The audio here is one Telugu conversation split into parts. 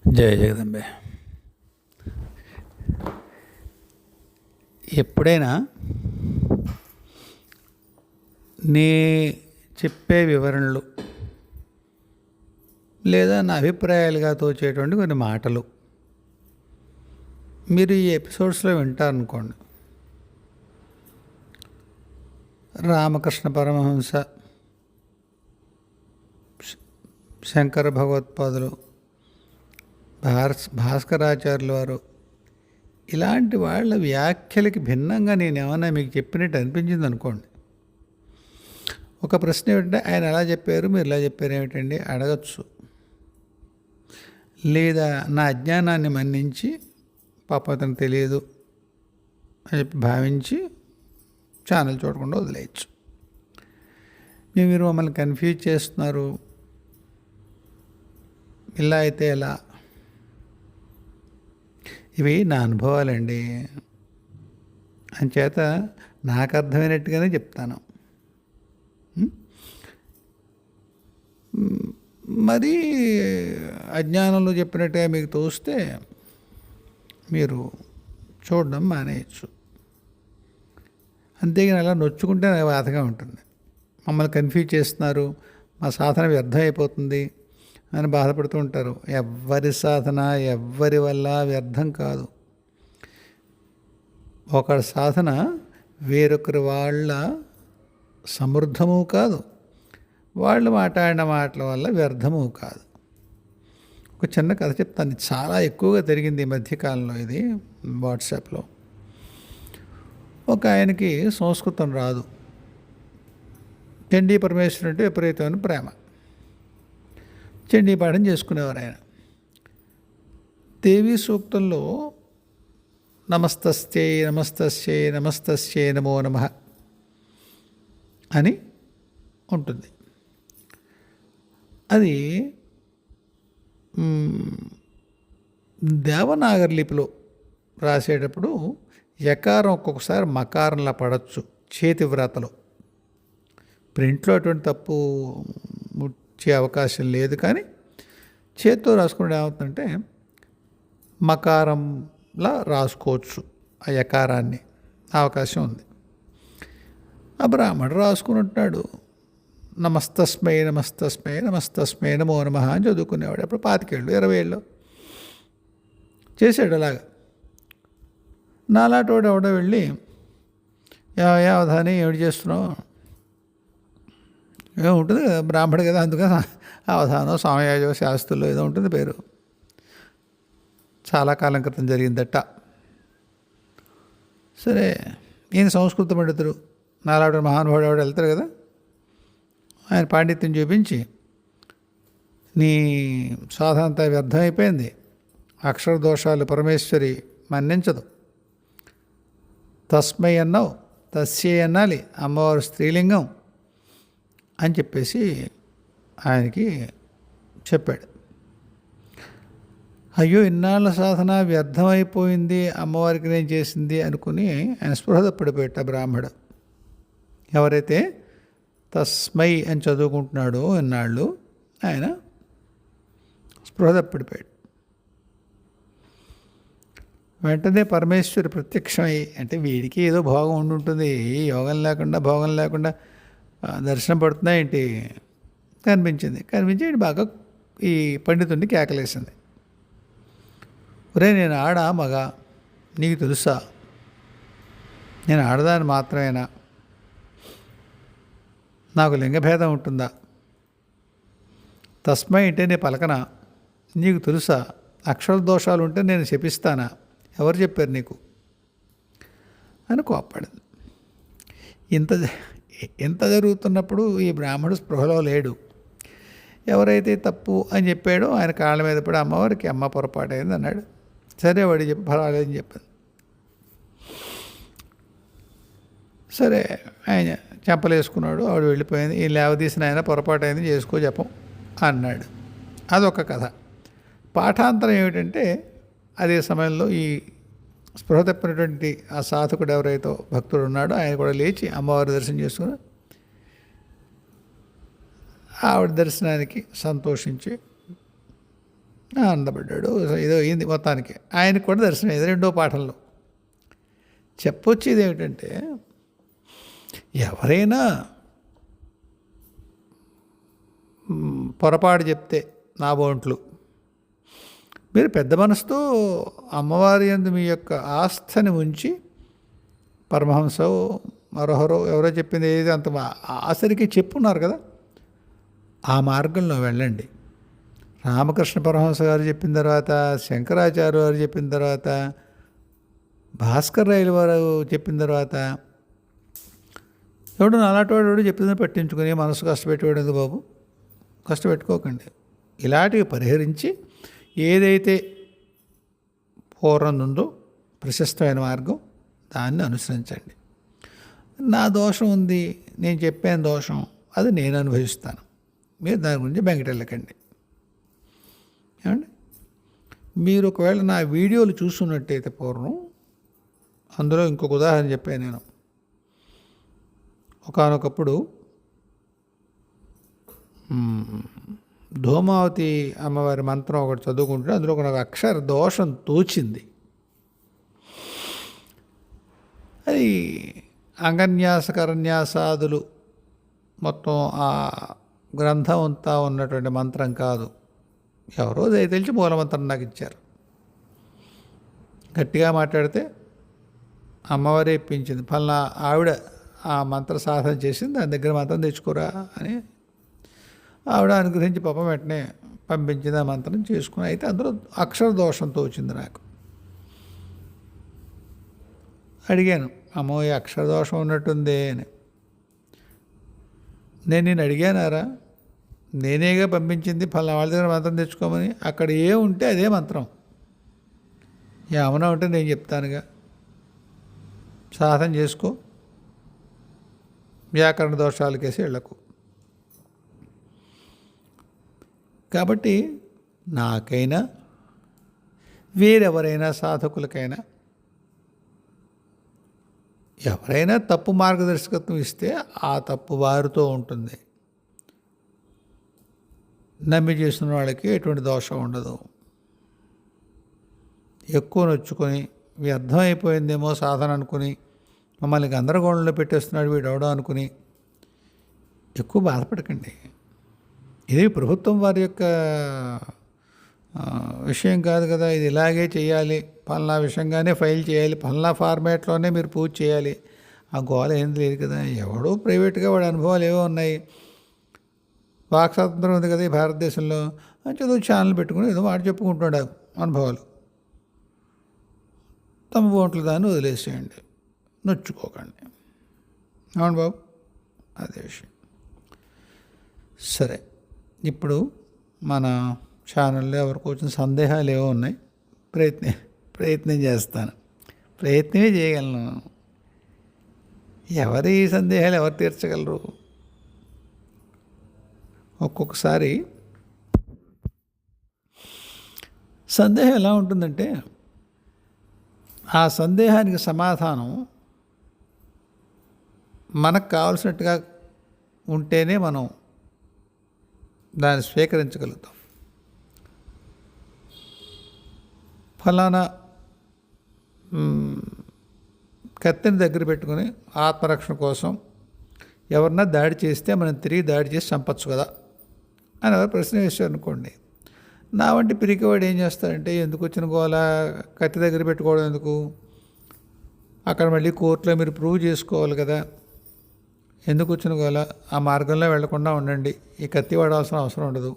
జయ జగదంబే. ఎప్పుడైనా నీ చెప్పే వివరణలు లేదా నా అభిప్రాయాలుగా తోచేటువంటి కొన్ని మాటలు మీరు ఈ ఎపిసోడ్స్లో వింటారనుకోండి. రామకృష్ణ పరమహంస, శంకర భగవత్పాదులు, భాస్కరాచార్యుల వారు ఇలాంటి వాళ్ళ వ్యాఖ్యలకి భిన్నంగా నేను ఏమన్నా మీకు చెప్పినట్టు అనిపించింది అనుకోండి. ఒక ప్రశ్న ఏమిటంటే, ఆయన ఎలా చెప్పారు, మీరు ఇలా చెప్పారు ఏమిటండి అడగచ్చు. లేదా నా అజ్ఞానాన్ని మన్నించి పాప అతను తెలియదు అని చెప్పి భావించి ఛానల్ చూడకుండా వదిలేయచ్చు. మీరు మమ్మల్ని కన్ఫ్యూజ్ చేస్తున్నారు, ఇలా అయితే ఎలా? ఇవి నా అనుభవాలండి, అంచేత నాకు అర్థమైనట్టుగానే చెప్తాను. మరి అజ్ఞానంలో చెప్పినట్టుగా మీకు తోస్తే మీరు చూడడం మానేయచ్చు. అంతేగాని అలా నొచ్చుకుంటే నాకు బాధగా ఉంటుంది. మమ్మల్ని కన్ఫ్యూజ్ చేస్తున్నారు, మా సాధన వ్యర్థం అయిపోతుంది అని బాధపడుతూ ఉంటారు. ఎవ్వరి సాధన ఎవ్వరి వల్ల వ్యర్థం కాదు. ఒకరి సాధన వేరొకరి వాళ్ళ సమృద్ధము కాదు, వాళ్ళు మాట్లాడిన మాటల వల్ల వ్యర్థము కాదు. ఒక చిన్న కథ చెప్తాను, చాలా ఎక్కువగా జరిగింది ఈ మధ్యకాలంలో. ఇది వాట్సాప్లో ఒక ఆయనకి సంస్కృతం రాదు. చండీ పరమేశ్వరుడు అంటే విపరీతమైన ప్రేమ. చండీ పాఠం చేసుకునేవారు ఆయన. దేవీ సూక్తంలో నమస్తస్యై నమస్తస్యై నమస్తస్యై నమో నమః అని ఉంటుంది. అది దేవనాగరి లిపిలో రాసేటప్పుడు యకారం ఒక్కొక్కసారి మకారంలా పడవచ్చు చేతి వ్రాతలో. ప్రింట్లో అటువంటి తప్పు వచ్చే అవకాశం లేదు, కానీ చేత్తో రాసుకుంటే ఏమవుతుందంటే మకారంలా రాసుకోవచ్చు ఆ యకారాన్ని, అవకాశం ఉంది. ఆ బ్రాహ్మణుడు రాసుకున్నట్టున్నాడు, నమస్తస్మై నమస్తస్మై నమస్తస్మై నమో నమః అని చదువుకునేవాడు. అప్పుడు 25 ఏళ్ళు 20 ఏళ్ళు చేశాడు అలాగా. నాలాటోడు ఎవడో వెళ్ళి, అవధాని ఏమిటి చేస్తున్నావు, ఏమో ఉంటుంది కదా బ్రాహ్మడు కదా, అందుకని అవధానం సామయాజో శాస్త్రుల్లో ఏదో ఉంటుంది పేరు. చాలా కాలం క్రితం జరిగిందట. సరే, ఈయన సంస్కృత పండితుడు, నాలాడు మహానుభావుడు ఎవడు వెళ్తారు కదా, ఆయన పాండిత్యం చూపించి నీ సాధన అంతా వ్యర్థమైపోయింది, అక్షర దోషాలు పరమేశ్వరి మన్నించదు, తస్మై అన్నావు తస్యే అనాలి, అమ్మవారు స్త్రీలింగం అని చెప్పేసి ఆయనకి చెప్పాడు. అయ్యో, ఇన్నాళ్ళ సాధన వ్యర్థమైపోయింది, అమ్మవారికి నేను చేసింది అనుకుని ఆయన స్పృహ పడిపోయాట బ్రాహ్మడు. ఎవరైతే తస్మై అని చదువుకుంటున్నాడో ఇన్నాళ్ళు ఆయన స్పృహ పడిపోయాడు. వెంటనే పరమేశ్వరి ప్రత్యక్షమై, అంటే వీడికి ఏదో భోగం ఉండుంటుంది, యోగం లేకుండా భోగం లేకుండా దర్శనం పడుతున్నాయేంటి కనిపించి బాగా ఈ పండితుడిని కేకలేసింది. ఒరే, నేను ఆడ మగ నీకు తెలుసా? నేను ఆడదాన్ని మాత్రమేనా? నాకు లింగభేదం ఉంటుందా? తస్మై అంటే నేను పలకనా? నీకు తెలుసా? అక్షర దోషాలు ఉంటే నేను శపిస్తానా? ఎవరు చెప్పారు నీకు అని కోప్పడింది. ఇంత జరుగుతున్నప్పుడు ఈ బ్రాహ్మడు స్పృహలో లేడు. ఎవరైతే తప్పు అని చెప్పాడో ఆయన కాళ్ళ మీద పడి అమ్మవారికి అమ్మ పొరపాటు అయింది అన్నాడు. సరే, వాడి చెప్పి పర్వాలేదని చెప్పాను. సరే, ఆయన చెంపలేసుకున్నాడు, ఆవిడ వెళ్ళిపోయింది. ఈ లేవదీసిన ఆయన పొరపాటు అయింది, చేసుకో చెప్పం అన్నాడు. అదొక కథ. పాఠాంతరం ఏమిటంటే, అదే సమయంలో ఈ స్పృహ తప్పినటువంటి ఆ సాధకుడు ఎవరైతే భక్తుడు ఉన్నాడో ఆయన కూడా లేచి అమ్మవారి దర్శనం చేసుకుని ఆవిడ దర్శనానికి సంతోషించి ఆనందపడ్డాడు. ఏదో అయింది మొత్తానికి. ఆయనకు కూడా దర్శనం అయింది రెండో పాఠంలో. చెప్పొచ్చేది ఏమిటంటే, ఎవరైనా పొరపాటు చెప్తే నా బోంట్లు, మీరు పెద్ద మనసుతో అమ్మవారి యందు మీ యొక్క ఆస్థని ఉంచి, పరమహంస మరొకరో ఎవరో చెప్పింది ఏది అంత ఆసరికి చెప్పున్నారు కదా, ఆ మార్గంలో వెళ్ళండి. రామకృష్ణ పరమహంస గారు చెప్పిన తర్వాత, శంకరాచార్య గారు చెప్పిన తర్వాత, భాస్కర్ రాయలు వారు చెప్పిన తర్వాత, ఎవడు అలాంటి వాడు చెప్పిందని పట్టించుకుని మనసు కష్టపెట్టేవాడు ఎందుకు బాబు? కష్టపెట్టుకోకండి. ఇలాంటివి పరిహరించి ఏదైతే పూర్వం ఉందో ప్రశస్తమైన మార్గం దాన్ని అనుసరించండి. నా దోషం ఉంది, నేను చెప్పాను దోషం, అది నేను అనుభవిస్తాను, మీరు దాని గురించి బెంగటెళ్ళకండి. ఏమండి, మీరు ఒకవేళ నా వీడియోలు చూస్తున్నట్టయితే పూర్వం, అందులో ఇంకొక ఉదాహరణ చెప్పాను నేను. ఒకానొకప్పుడు ధూమావతి అమ్మవారి మంత్రం ఒకటి చదువుకుంటే అందులో ఒక అక్షర దోషం తోచింది. అది అంగన్యాస కరన్యాసాదులు మొత్తం ఆ గ్రంథం అంతా ఉన్నటువంటి మంత్రం కాదు. ఎవరో తెలిసి మూలమంత్రం నాకు ఇచ్చారు. గట్టిగా మాట్లాడితే అమ్మవారే ఇప్పించింది, ఫలానా ఆవిడ ఆ మంత్ర సాధన చేసింది, దాని దగ్గర మంత్రం తెచ్చుకోరా అని ఆవిడ అనుగ్రహించి పాపం వెంటనే పంపించింది. ఆ మంత్రం చేసుకుని, అయితే అందులో అక్షర దోషంతో వచ్చింది. నాకు అడిగాను, అమ్మో ఈ అక్షర దోషం ఉన్నట్టుందే అని. నేను అడిగానారా? నేనేగా పంపించింది ఫలానా వాళ్ళ దగ్గర మంత్రం తెచ్చుకోమని. అక్కడ ఏ ఉంటే అదే మంత్రం. ఏమన్నా ఉంటే నేను చెప్తానుగా, సాధన చేసుకో, వ్యాకరణ దోషాలకేసి వెళ్ళకు. కాబట్టి నాకైనా వేరెవరైనా సాధకులకైనా ఎవరైనా తప్పు మార్గదర్శకత్వం ఇస్తే ఆ తప్పు వారితో ఉంటుంది. నమ్మి చేసిన వాళ్ళకి ఎటువంటి దోషం ఉండదు. ఎక్కువ నొచ్చుకొని వ్యర్థమైపోయిందేమో సాధన అనుకుని మమ్మల్ని గందరగోళంలో పెట్టేస్తున్నాడు వీడవడం అనుకుని ఎక్కువ బాధపడకండి. ఇది ప్రభుత్వం వారి యొక్క విషయం కాదు కదా, ఇది ఇలాగే చేయాలి, పలానా విషయంగానే ఫైల్ చేయాలి, పలానా ఫార్మేట్లోనే మీరు పూజ చేయాలి, ఆ గోల ఏం లేదు కదా. ఎవడో ప్రైవేట్గా వాడి అనుభవాలు ఏవో ఉన్నాయి. వాక్ స్వాతంత్రం ఉంది కదా ఈ భారతదేశంలో, చదువు ఛానల్ పెట్టుకుని ఏదో వాడు చెప్పుకుంటున్నాడు అనుభవాలు. తమ బోంట్లు దాన్ని వదిలేసేయండి, నొచ్చుకోకండి. అవును బాబు, అదే విషయం. సరే, ఇప్పుడు మన ఛానల్లో ఎవరికి వచ్చిన సందేహాలు ఏవో ఉన్నాయి, ప్రయత్నం చేస్తాను, ప్రయత్నమే చేయగలను. ఎవరి సందేహాలు ఎవరు తీర్చగలరు? ఒక్కొక్కసారి సందేహం ఎలా ఉంటుందంటే, ఆ సందేహానికి సమాధానం మనకు కావలసినట్టుగా ఉంటేనే మనం దాన్ని స్వీకరించగలుగుతాం. ఫలానా కత్తిని దగ్గర పెట్టుకుని ఆత్మరక్షణ కోసం ఎవరన్నా దాడి చేస్తే మనం తిరిగి దాడి చేసి చంపచ్చు కదా అని ఎవరు ప్రశ్న వేశారు అనుకోండి. నా వంటి పిరికివాడు ఏం చేస్తాడంటే, ఎందుకు వచ్చిన గోల, కత్తి దగ్గర పెట్టుకోవడం ఎందుకు, అక్కడ మళ్ళీ కోర్టులో మీరు ప్రూవ్ చేసుకోవాలి కదా, ఎందుకు వచ్చిన గోల, ఆ మార్గంలో వెళ్లకుండా ఉండండి, ఈ కత్తి వాడాల్సిన అవసరం ఉండదు,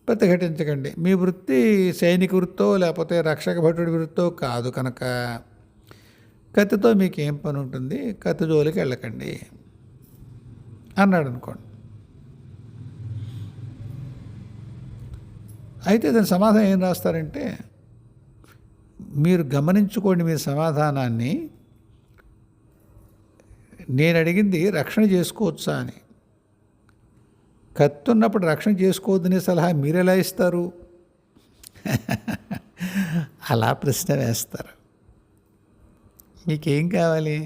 ప్రతిఘటించకండి. మీ వృత్తి సైనిక వృత్తో లేకపోతే రక్షక భటుడి వృత్తో కాదు కనుక కత్తితో మీకు ఏం పని ఉంటుంది, కత్తి జోలికి వెళ్ళకండి అన్నాడు అనుకోండి. అయితే దాని సమాధానం ఏం రాస్తారంటే, మీరు గమనించుకోండి మీ సమాధానాన్ని, నేను అడిగింది రక్షణ చేసుకోవచ్చా అని. కత్తి ఉన్నప్పుడు రక్షణ చేసుకోవద్దనే సలహా మీరు ఎలా ఇస్తారు? అలా ప్రశ్న వేస్తారు. మీకేం కావాలి?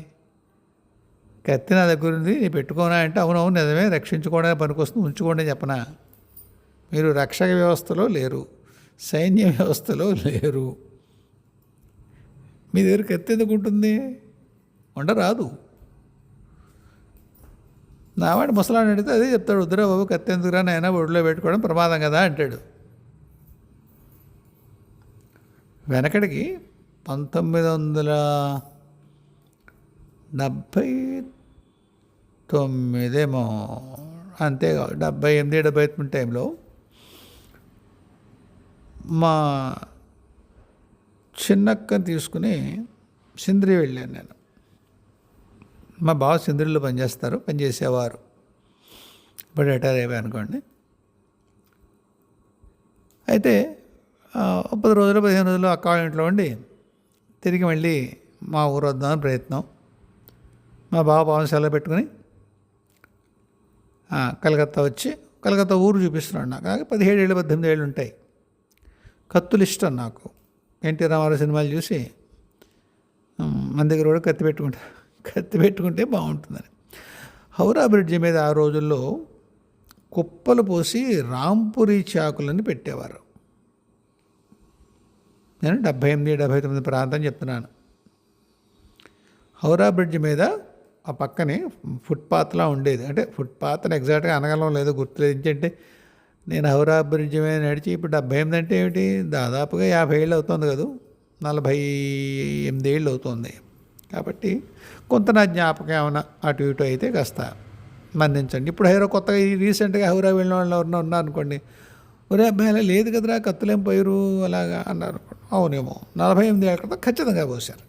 కత్తి నా దగ్గర ఉంది, నేను పెట్టుకోనా అంటే అవునవును నిజమే, రక్షించుకోవడానికి పనికొస్తుంది, ఉంచుకోండి చెప్పనా? మీరు రక్షక వ్యవస్థలో లేరు, సైన్య వ్యవస్థలో లేరు. మీ దగ్గర కత్తి ఎందుకు ఉంటుంది? ఉండరాదు. నావాడు ముసలాన్ని అడిగితే అదే చెప్తాడు, వద్దురా బాబు కత్తి ఎందుకురా నాయనా, ఒడిలో పెట్టుకోవడం ప్రమాదం కదా అంటాడు. వెనకడికి 1979 అంతే, 78-79 టైంలో మా చిన్నక్కని తీసుకుని సింద్రి వెళ్ళాను నేను. మా బావ సింద్రిలో పనిచేసేవారు, ఇప్పుడు రిటైర్ అయిపోయి అనుకోండి. అయితే 10 రోజులు 15 రోజులు అక్క వాళ్ళ ఇంట్లో ఉండి తిరిగి మళ్ళీ మా ఊరు వద్దామని ప్రయత్నం. మా బావ పాపం సెలవు పెట్టుకుని కలకత్తా వచ్చి, కలకత్తా ఊరు చూపిస్తున్నాడు నాకు. 17 ఏళ్ళు 18 ఏళ్ళు ఉంటాయి. కత్తులు ఇష్టం నాకు. ఎన్టీ రామారావు సినిమాలు చూసి మన దగ్గర కూడా కత్తి పెట్టుకుంటే బాగుంటుందని. హౌరా బ్రిడ్జి మీద ఆ రోజుల్లో కుప్పలు పోసి రాంపురి చాకులని పెట్టేవారు. నేను 78-79 ప్రాంతం చెప్తున్నాను. హౌరా బ్రిడ్జి మీద ఆ పక్కనే ఫుట్పాత్లా ఉండేది. అంటే ఫుట్పాత్ని ఎగ్జాక్ట్గా అనగలం లేదో గుర్తులేదు. ఏంటంటే నేను హౌరా బ్రిడ్జి మీద నడిచి ఇప్పుడు 78 అంటే ఏమిటి, దాదాపుగా 50 ఏళ్ళు అవుతుంది కదా, 48 ఏళ్ళు అవుతుంది. కాబట్టి కొంత నా జ్ఞాపకం ఏమైనా అటు ఇటు అయితే కాస్త మన్నించండి. ఇప్పుడు కొత్తగా రీసెంట్గా హౌరా వెళ్ళిన వాళ్ళు ఎవరన్నా ఉన్నారనుకోండి, ఒరే అబ్బాయి అలా లేదు కదరా, కత్తులేం పోయారు అలాగా అన్నారు. అవునేమో 48 ఏళ్ళ క్రితం ఖచ్చితంగా పోసారు.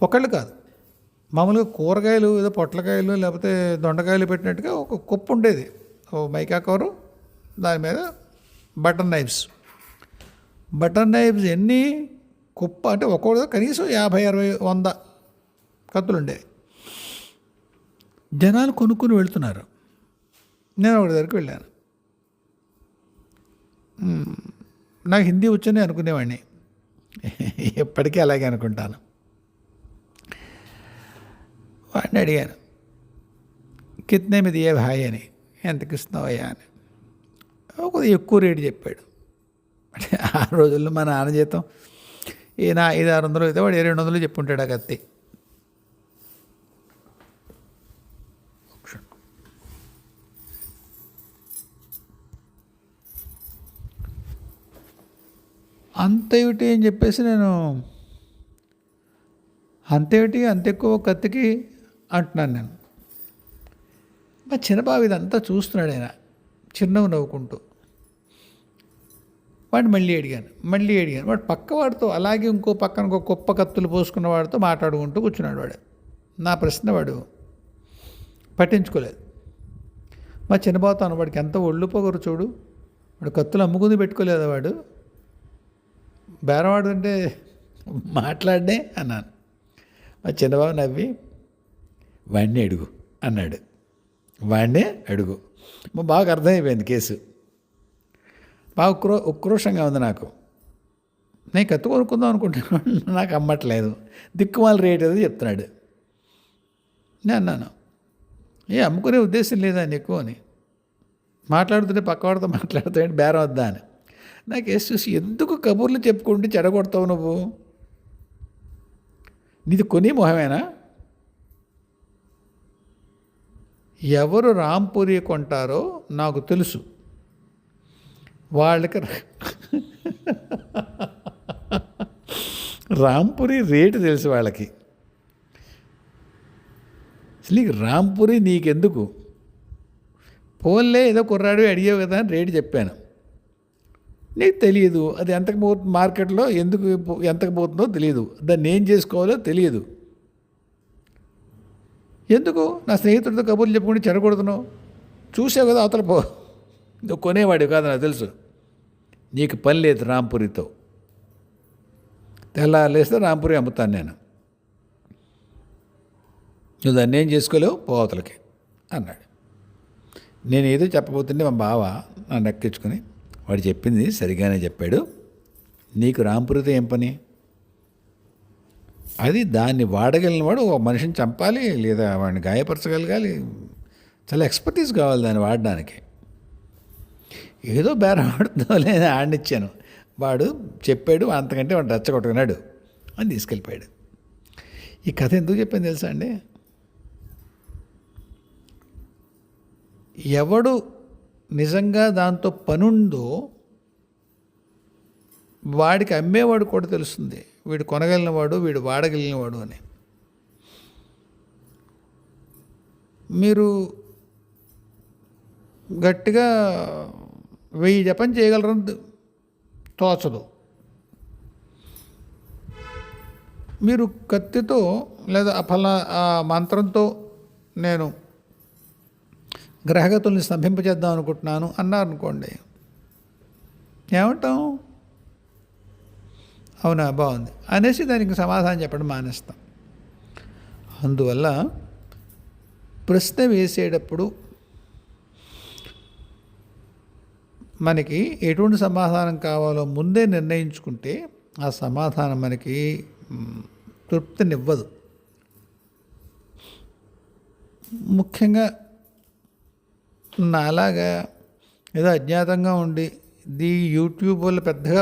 ఒకళ్ళు కాదు, మామూలుగా కూరగాయలు ఏదో పొట్లకాయలు లేకపోతే దొండకాయలు పెట్టినట్టుగా ఒక కుప్ప ఉండేది, ఓ మైకా కవరు, దాని మీద బటర్ నైఫ్స్ ఎన్ని కుప్ప అంటే ఒక్కొక్క కనీసం 50-60-100 కత్తులు ఉండేవి. జనాలు కొనుక్కుని వెళ్తున్నారు. నేను ఒకటి దగ్గరికి వెళ్ళాను. నాకు హిందీ వచ్చని అనుకునేవాడిని, ఎప్పటికీ అలాగే అనుకుంటాను. వాడిని అడిగాను, కిత్నే మీద ఏ భాయ్ అని, ఎంతకి ఇస్తున్నావయ్యా అని. కొద్దిగా ఎక్కువ రేటు చెప్పాడు. అంటే ఆ రోజుల్లో మా నాన్న జీతం ఈయన 500-600 అయితే వాడు 200 చెప్పుంటాడు ఆ కత్తి. అంతేమిటి అని చెప్పేసి నేను, అంతేమిటి అంత ఎక్కువ కత్తికి అంటున్నాను నేను. మా చిన్నబాబు ఇదంతా చూస్తున్నాడు, ఆయన చిన్నవి నవ్వుకుంటూ. వాడిని మళ్ళీ అడిగాను. వాడు పక్కవాడితో అలాగే ఇంకో పక్కన ఇంకో కుప్ప కత్తులు పోసుకున్న వాడితో మాట్లాడుకుంటూ కూర్చున్నాడు. వాడు నా ప్రశ్న వాడు పట్టించుకోలేదు. మా చిన్నబాబుతో వాడికి ఎంత ఒళ్ళు పొగరు చూడు, వాడు కత్తులు అమ్ముకుంది పెట్టుకోలేదా వాడు, బేరవాడు అంటే మాట్లాడే అన్నాను. మా చిన్నబాబు నవ్వి వాడినే అడుగు అన్నాడు. వాడినే అడుగు. బాగా అర్థమైపోయింది కేసు. బాగా ఉక్రోషంగా ఉంది నాకు. నేను కత్తి కొనుక్కుందాం అనుకుంటున్నాను, నాకు అమ్మట్లేదు, దిక్కుమాల రేట్ ఏదో చెప్తున్నాడు. నేను అన్నాను, అమ్ముకునే ఉద్దేశం లేదా నీకు అని. మాట్లాడుతుంటే పక్కవాడితో మాట్లాడుతాయంటే బేరం వద్దా అని. నాకు వేసి చూసి, ఎందుకు కబుర్లు చెప్పుకుంటూ చెడగొడతావు నువ్వు, నీది కొని మొహమేనా? ఎవరు రాంపురి కొంటారో నాకు తెలుసు, వాళ్ళకి రాంపురి రేటు తెలుసు వాళ్ళకి. అసలు రాంపురి నీకెందుకు, పోన్లే ఏదో కుర్రాడు అడిగావు కదా అని రేటు చెప్పాను. నీకు తెలియదు అది ఎంతకు పోతుంది, మార్కెట్లో ఎంతకు పోతుందో తెలియదు, దాన్ని ఏం చేసుకోవాలో తెలియదు. ఎందుకు నా స్నేహితుడితో కబుర్లు చెప్పుకుంటే చెడగొడుతున్నావు? చూసావు కదా అవతల పో, నువ్వు కొనేవాడివి కాదు నాకు తెలుసు. నీకు పని లేదు రాంపురితో. తెల్లారలేస్తే రాంపురి అమ్ముతాను నేను, నువ్వు దాన్ని ఏం చేసుకోలేవు, పోవతలకి అన్నాడు. నేను ఏదో చెప్పబోతుంటే మా బావ నన్ను ఎక్కించుకొని, వాడు చెప్పింది సరిగానే చెప్పాడు, నీకు రాంపురితో ఏం పని, అది దాన్ని వాడగలిగిన వాడు ఒక మనిషిని చంపాలి లేదా వాడిని గాయపరచగలగాలి, చాలా ఎక్స్పర్టీస్ కావాలి దాన్ని వాడడానికి. ఏదో బేరం ఆడుతుందో లేదా ఆడినిచ్చాను. వాడు చెప్పాడు, అంతకంటే వాడు రెచ్చగొట్టుకున్నాడు అని తీసుకెళ్ళిపోయాడు. ఈ కథ ఎందుకు చెప్పాను తెలుసా అండి? ఎవడు నిజంగా దాంతో పనుందో వాడికి అమ్మేవాడు కూడా తెలుస్తుంది, వీడు కొనగలిగినవాడు, వీడు వాడగలిగినవాడు అని. మీరు గట్టిగా 1000 జపం చేయగలరని తోచదు. మీరు కత్తితో లేదా ఆ మంత్రంతో నేను గ్రహగతుల్ని స్తంభింపజేద్దాం అనుకుంటున్నాను అన్నారనుకోండి, ఏమంటాం? అవునా, బాగుంది అనేసి దానికి సమాధానం చెప్పడం మానేస్తాం. అందువల్ల ప్రశ్న వేసేటప్పుడు మనకి ఎటువంటి సమాధానం కావాలో ముందే నిర్ణయించుకుంటే ఆ సమాధానం మనకి తృప్తినివ్వదు. ముఖ్యంగా నాలాగా ఏదో అజ్ఞాతంగా ఉండి ఈ యూట్యూబ్ వల్ల పెద్దగా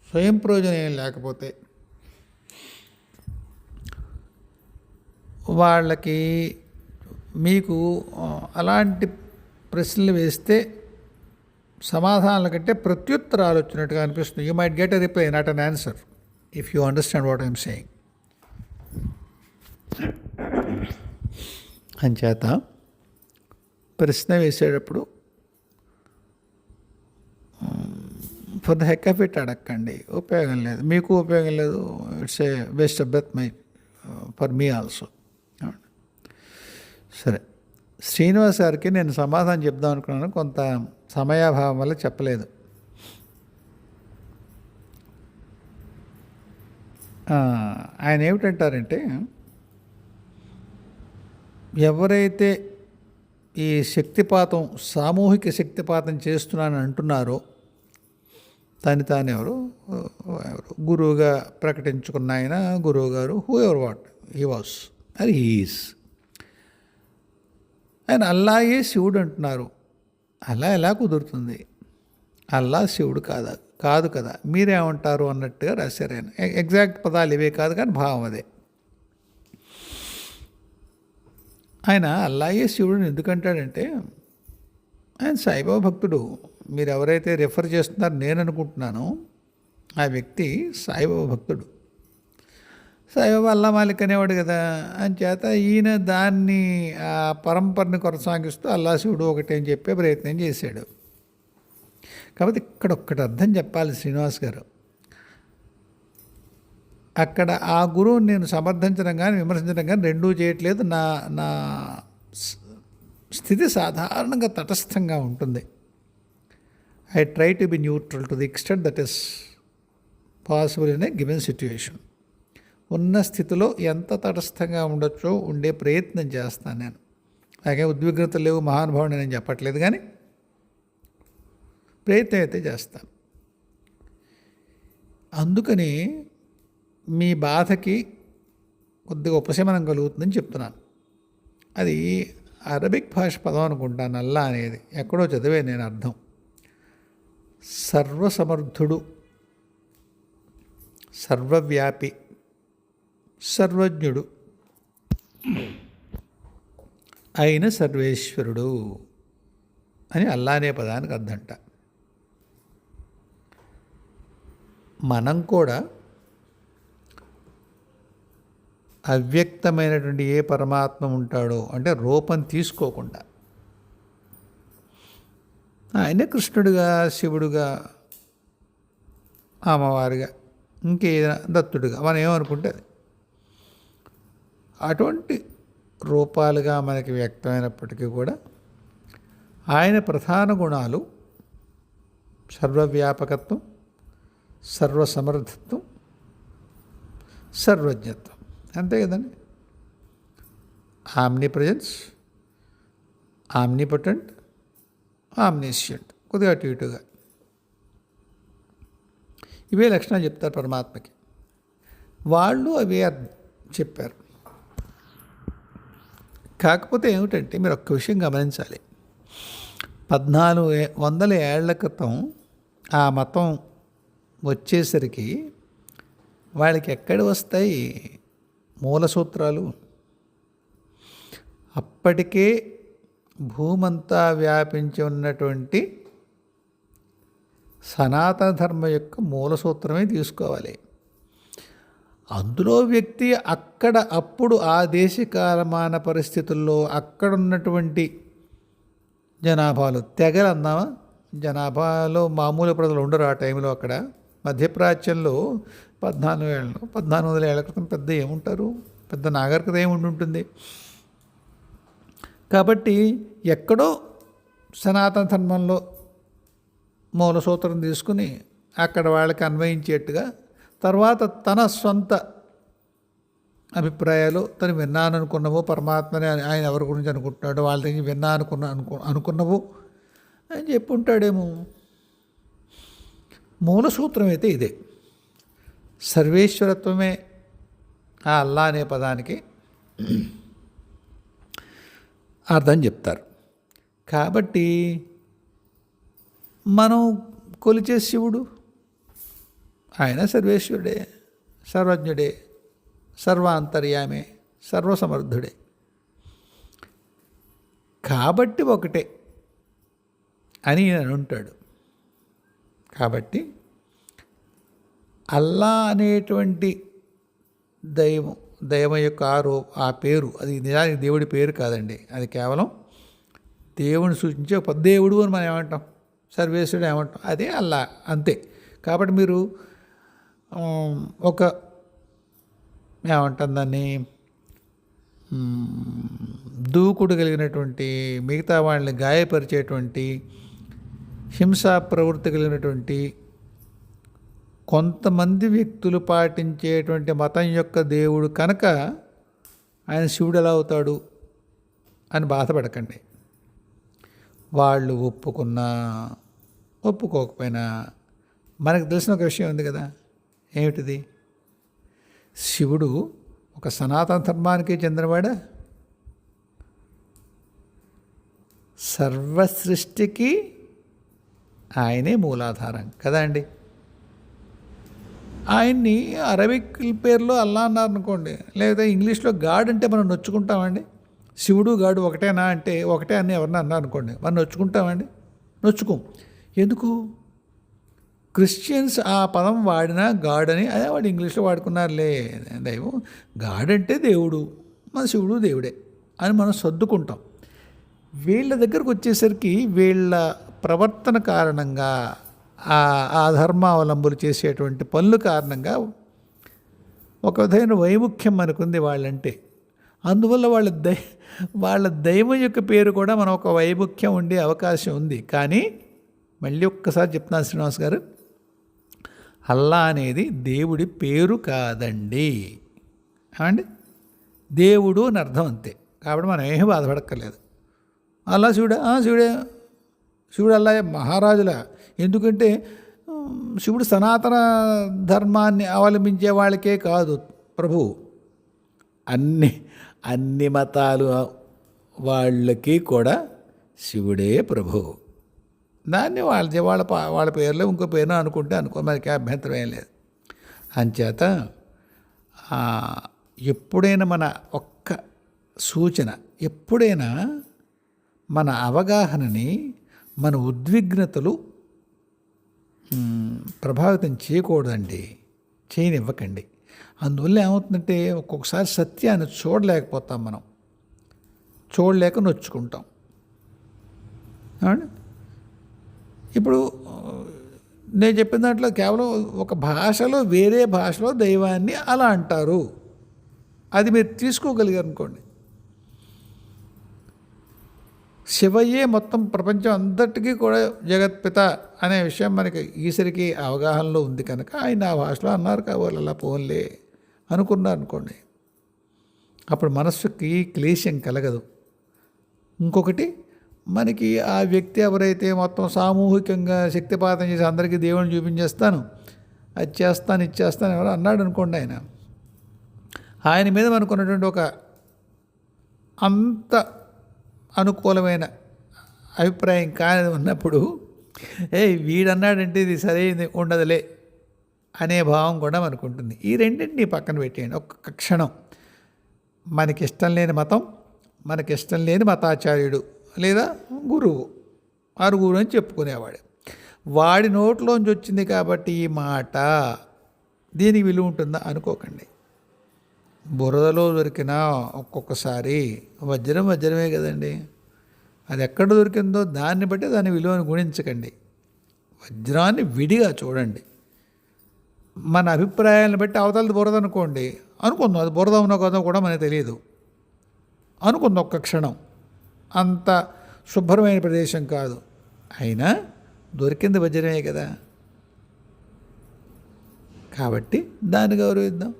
స్వయం ప్రయోజనం ఏం లేకపోతే వాళ్ళకి మీకు అలాంటి ప్రశ్నలు వేస్తే సమాధానాల కంటే ప్రత్యుత్తరాలు వచ్చినట్టుగా అనిపిస్తుంది. You might get a reply, not an answer, if you understand what I'm saying. అంచేత ప్రశ్న వేసేటప్పుడు for the heck of it అడగండి, ఉపయోగం లేదు, మీకు ఉపయోగం లేదు, it's a waste of breath for me also. సరే, శ్రీనివాస్ గారికి నేను సమాధానం చెప్దాం అనుకున్నాను, కొంత సమయాభావం వల్ల చెప్పలేదు. ఆయన ఏమిటంటారంటే, ఎవరైతే ఈ శక్తిపాతం, సామూహిక శక్తిపాతం చేస్తున్నానని అంటున్నారో తానెవరు గురువుగా ప్రకటించుకున్న ఆయన, గురువు గారు, who ever what he was అది హీఈస్, ఆయన అల్లాయే శివుడు అంటున్నారు. అలా ఎలా కుదురుతుంది? అల్లా శివుడు కాదు కదా, మీరేమంటారు అన్నట్టుగా రాశారు ఆయన. ఎగ్జాక్ట్ పదాలు ఇవే కాదు కానీ భావం అదే. ఆయన అల్లాయే శివుడిని ఎందుకంటాడంటే, ఆయన సాయిబాబా భక్తుడు. మీరు ఎవరైతే రిఫర్ చేస్తున్నారో నేను అనుకుంటున్నాను, ఆ వ్యక్తి సాయిబాబా భక్తుడు. సాయిబాబా అల్లా మాలిక్ అనేవాడు కదా, అని చేత ఈయన దాన్ని ఆ పరంపరని కొనసాగిస్తూ అల్లా శివుడు ఒకటే అని చెప్పే ప్రయత్నం చేశాడు. కాబట్టి ఇక్కడ ఒక్కటి అర్థం చెప్పాలి శ్రీనివాస్ గారు, అక్కడ ఆ గురువుని నేను సమర్థించడం కానీ విమర్శించడం కానీ రెండూ చేయట్లేదు. నా స్థితి సాధారణంగా తటస్థంగా ఉంటుంది. I try to be neutral to the extent that is possible in a given situation. ఉన్న స్థితిలో ఎంత తటస్థంగా ఉండొచ్చో ఉండే ప్రయత్నం చేస్తాను నేను. నాకే ఉద్విగ్నతలు లేవు, మహానుభావుని నేను చెప్పట్లేదు, కానీ ప్రయత్నం అయితే చేస్తాను. అందుకని మీ బాధకి కొద్దిగా ఉపశమనం కలుగుతుందని చెప్తున్నాను. అది అరబిక్ భాష పదం అనుకుంటాను, అల్లా అనేది. ఎక్కడో చదివే నేను అర్థం. సర్వసమర్థుడు, సర్వవ్యాపి, సర్వజ్ఞుడు అయిన సర్వేశ్వరుడు అని అల్లా అనే పదానికి అర్థంట. మనం కూడా అవ్యక్తమైనటువంటి ఏ పరమాత్మ ఉంటాడో, అంటే రూపం తీసుకోకుండా, ఆయనే కృష్ణుడిగా, శివుడుగా, అమ్మవారిగా, ఇంకేదైనా దత్తుడిగా, మనం ఏమనుకుంటే అటువంటి రూపాలుగా మనకి వ్యక్తమైనప్పటికీ కూడా ఆయన ప్రధాన గుణాలు సర్వవ్యాపకత్వం, సర్వసమర్థత్వం, సర్వజ్ఞత్వం. అంతే కదండి. ఆమ్నిప్రెజెన్స్, ఆమ్నిపొటెంట్, ఆమ్నిషియంట్, కొద్దిగా అటు ఇటుగా ఇవే లక్షణాలు చెప్తారు పరమాత్మకి. వాళ్ళు అవే చెప్పారు. కాకపోతే ఏమిటంటే మీరు ఒక్క విషయం గమనించాలి. 1400 ఏళ్ల క్రితం ఆ మతం వచ్చేసరికి వాళ్ళకి ఎక్కడ వస్తాయి మూల సూత్రాలు? అప్పటికే భూమంతా వ్యాపించి ఉన్నటువంటి సనాతన ధర్మం యొక్క మూల సూత్రమే తీసుకోవాలి. అందులో వ్యక్తి అక్కడ అప్పుడు ఆ దేశ కాలమాన పరిస్థితుల్లో అక్కడున్నటువంటి జనాభాలు తెగలు అందామా, జనాభాలో మామూలు ప్రజలు ఉండరు ఆ టైంలో. అక్కడ మధ్యప్రాచ్యంలో 1400 ఏళ్ల క్రితం పెద్ద ఏముంటారు, పెద్ద నాగరికత ఏముండి ఉంటుంది. కాబట్టి ఎక్కడో సనాతన ధర్మంలో మూల సూత్రం తీసుకుని అక్కడ వాళ్ళకి అన్వయించేట్టుగా తర్వాత తన సొంత అభిప్రాయాలు తను విన్నాను అనుకున్నవో, పరమాత్మని ఆయన ఎవరి గురించి అనుకుంటున్నాడో వాళ్ళ దగ్గర విన్నా అనుకున్నవో అని చెప్పుంటాడేమో. మూల సూత్రం అయితే ఇదే. సర్వేశ్వరత్వమే ఆ అల్లా అనే పదానికి అర్థం చెప్తారు. కాబట్టి మనం కొలిచే శివుడు ఆయన సర్వేశ్వరుడే, సర్వజ్ఞుడే, సర్వాంతర్యామే, సర్వసమర్థుడే. కాబట్టి ఒకటే అని నేను ఉంటాడు. కాబట్టి అల్లా అనేటువంటి దైవం యొక్క ఆ పేరు అది నిజానికి దేవుడి పేరు కాదండి. అది కేవలం దేవుని సూచించే ఒక దేవుడు అని మనం ఏమంటాం, సర్వేశ్వరుడు ఏమంటాం, అదే అల్లా అంతే. కాబట్టి మీరు ఒక ఏమంటాం దాన్ని, దూకుడు కలిగినటువంటి, మిగతా వాళ్ళని గాయపరిచేటువంటి, హింసా ప్రవృత్తి కలిగినటువంటి కొంతమంది వ్యక్తులు పాటించేటువంటి మతం యొక్క దేవుడు కనుక ఆయన శివుడు ఎలా అవుతాడు అని బాధపడకండి. వాళ్ళు ఒప్పుకున్నా ఒప్పుకోకపోయినా మనకు తెలిసిన ఒక విషయం ఉంది కదా, ఏమిటిది? శివుడు ఒక సనాతన ధర్మానికి చెందినవాడా? సర్వసృష్టికి ఆయనే మూలాధారం కదా అండి. ఆయన్ని అరబిక్ పేరులో అల్లా అన్నారు అనుకోండి, లేదా ఇంగ్లీష్లో గాడ్ అంటే మనం నొచ్చుకుంటామండి. శివుడు గాడు ఒకటేనా అంటే ఒకటే అని ఎవరన్నా అన్నారు అనుకోండి, మనం నొచ్చుకుంటామండి? నొచ్చుకోం. ఎందుకు? క్రిస్టియన్స్ ఆ పదం వాడినా గాడ్ అని, అదే వాడు ఇంగ్లీష్లో వాడుకున్నారులే. దైవం గాడ్ అంటే దేవుడు, మన శివుడు దేవుడే అని మనం సర్దుకుంటాం. వీళ్ళ దగ్గరకు వచ్చేసరికి వీళ్ళ ప్రవర్తన కారణంగా ఆ ధర్మావలంబులు చేసేటువంటి పనుల కారణంగా ఒక విధమైన వైముఖ్యం మనకుంది వాళ్ళంటే. అందువల్ల వాళ్ళ దైవం యొక్క పేరు కూడా మనం ఒక వైముఖ్యం ఉండే అవకాశం ఉంది. కానీ మళ్ళీ ఒక్కసారి చెప్తున్నాను శ్రీనివాస్ గారు, అల్లా అనేది దేవుడి పేరు కాదండి అండి, దేవుడు అని అర్థం అంతే. కాబట్టి మనం ఏమీ బాధపడక్కర్లేదు. అల్లా శివుడు అల్లా మహారాజుల. ఎందుకంటే శివుడు సనాతన ధర్మాన్ని అవలంబించే వాళ్ళకే కాదు ప్రభువు, అన్ని మతాలు వాళ్ళకి కూడా శివుడే ప్రభువు. దాన్ని వాళ్ళ పేర్లో ఇంకో పేరును అనుకుంటే మనకి అభ్యంతరం ఏం లేదు. అంచేత ఎప్పుడైనా మన ఒక్క సూచన, ఎప్పుడైనా మన అవగాహనని, మన ఉద్విగ్నతలు ప్రభావితం చేయకూడదండి, చేయనివ్వకండి. అందువల్ల ఏమవుతుందంటే ఒక్కొక్కసారి సత్యాన్ని చూడలేకపోతాం, మనం చూడలేక నొచ్చుకుంటాం. ఇప్పుడు నేను చెప్పిన దాంట్లో కేవలం ఒక భాషలో వేరే భాషలో దైవాన్ని అలా అంటారు, అది మీరు తీసుకోగలిగారు అనుకోండి. శివయ్యే మొత్తం ప్రపంచం అంతటికీ కూడా జగత్పిత అనే విషయం మనకి ఈసరికి అవగాహనలో ఉంది కనుక ఆయన ఆ భాషలో అన్నారు కావాలి, అలా పోన్లే అనుకున్నారు అనుకోండి, అప్పుడు మనస్సుకి క్లేశం కలగదు. ఇంకొకటి, మనకి ఆ వ్యక్తి ఎవరైతే మొత్తం సామూహికంగా శక్తిపాతం చేసి అందరికీ దేవుని చూపించేస్తాను, అది చేస్తాను, ఇది చేస్తాను ఎవరో అన్నాడు అనుకోండి, ఆయన మీద మనకున్నటువంటి ఒక అంత అనుకూలమైన అభిప్రాయం కానిది ఉన్నప్పుడు వీడన్నాడంటే ఇది సరైనది ఉండదులే అనే భావం కూడా మనకు ఉంటుంది. ఈ రెండింటినీ పక్కన పెట్టేయండి ఒక్క క్షణం. మనకిష్టం లేని మతం, మనకిష్టం లేని మతాచార్యుడు లేదా గురువు, గురువు అని చెప్పుకునేవాడు, వాడి నోట్లోంచి వచ్చింది కాబట్టి ఈ మాట దీనికి విలువ ఉంటుందా అనుకోకండి. బురదలో దొరికినా ఒక్కొక్కసారి వజ్రం వజ్రమే కదండి. అది ఎక్కడ దొరికిందో దాన్ని బట్టి దాని విలువను గుణించకండి. వజ్రాన్ని విడిగా చూడండి. మన అభిప్రాయాలను బట్టి అవతలది బురద అనుకోండి, అనుకుందాం అది బురద ఉన్న కదా కూడా మనకు తెలియదు, అనుకుందాం ఒక్క క్షణం. అంత శుభ్రమైన ప్రదేశం కాదు, అయినా దొరికింది వజ్రమే కదా. కాబట్టి దాన్ని గౌరవిద్దాం,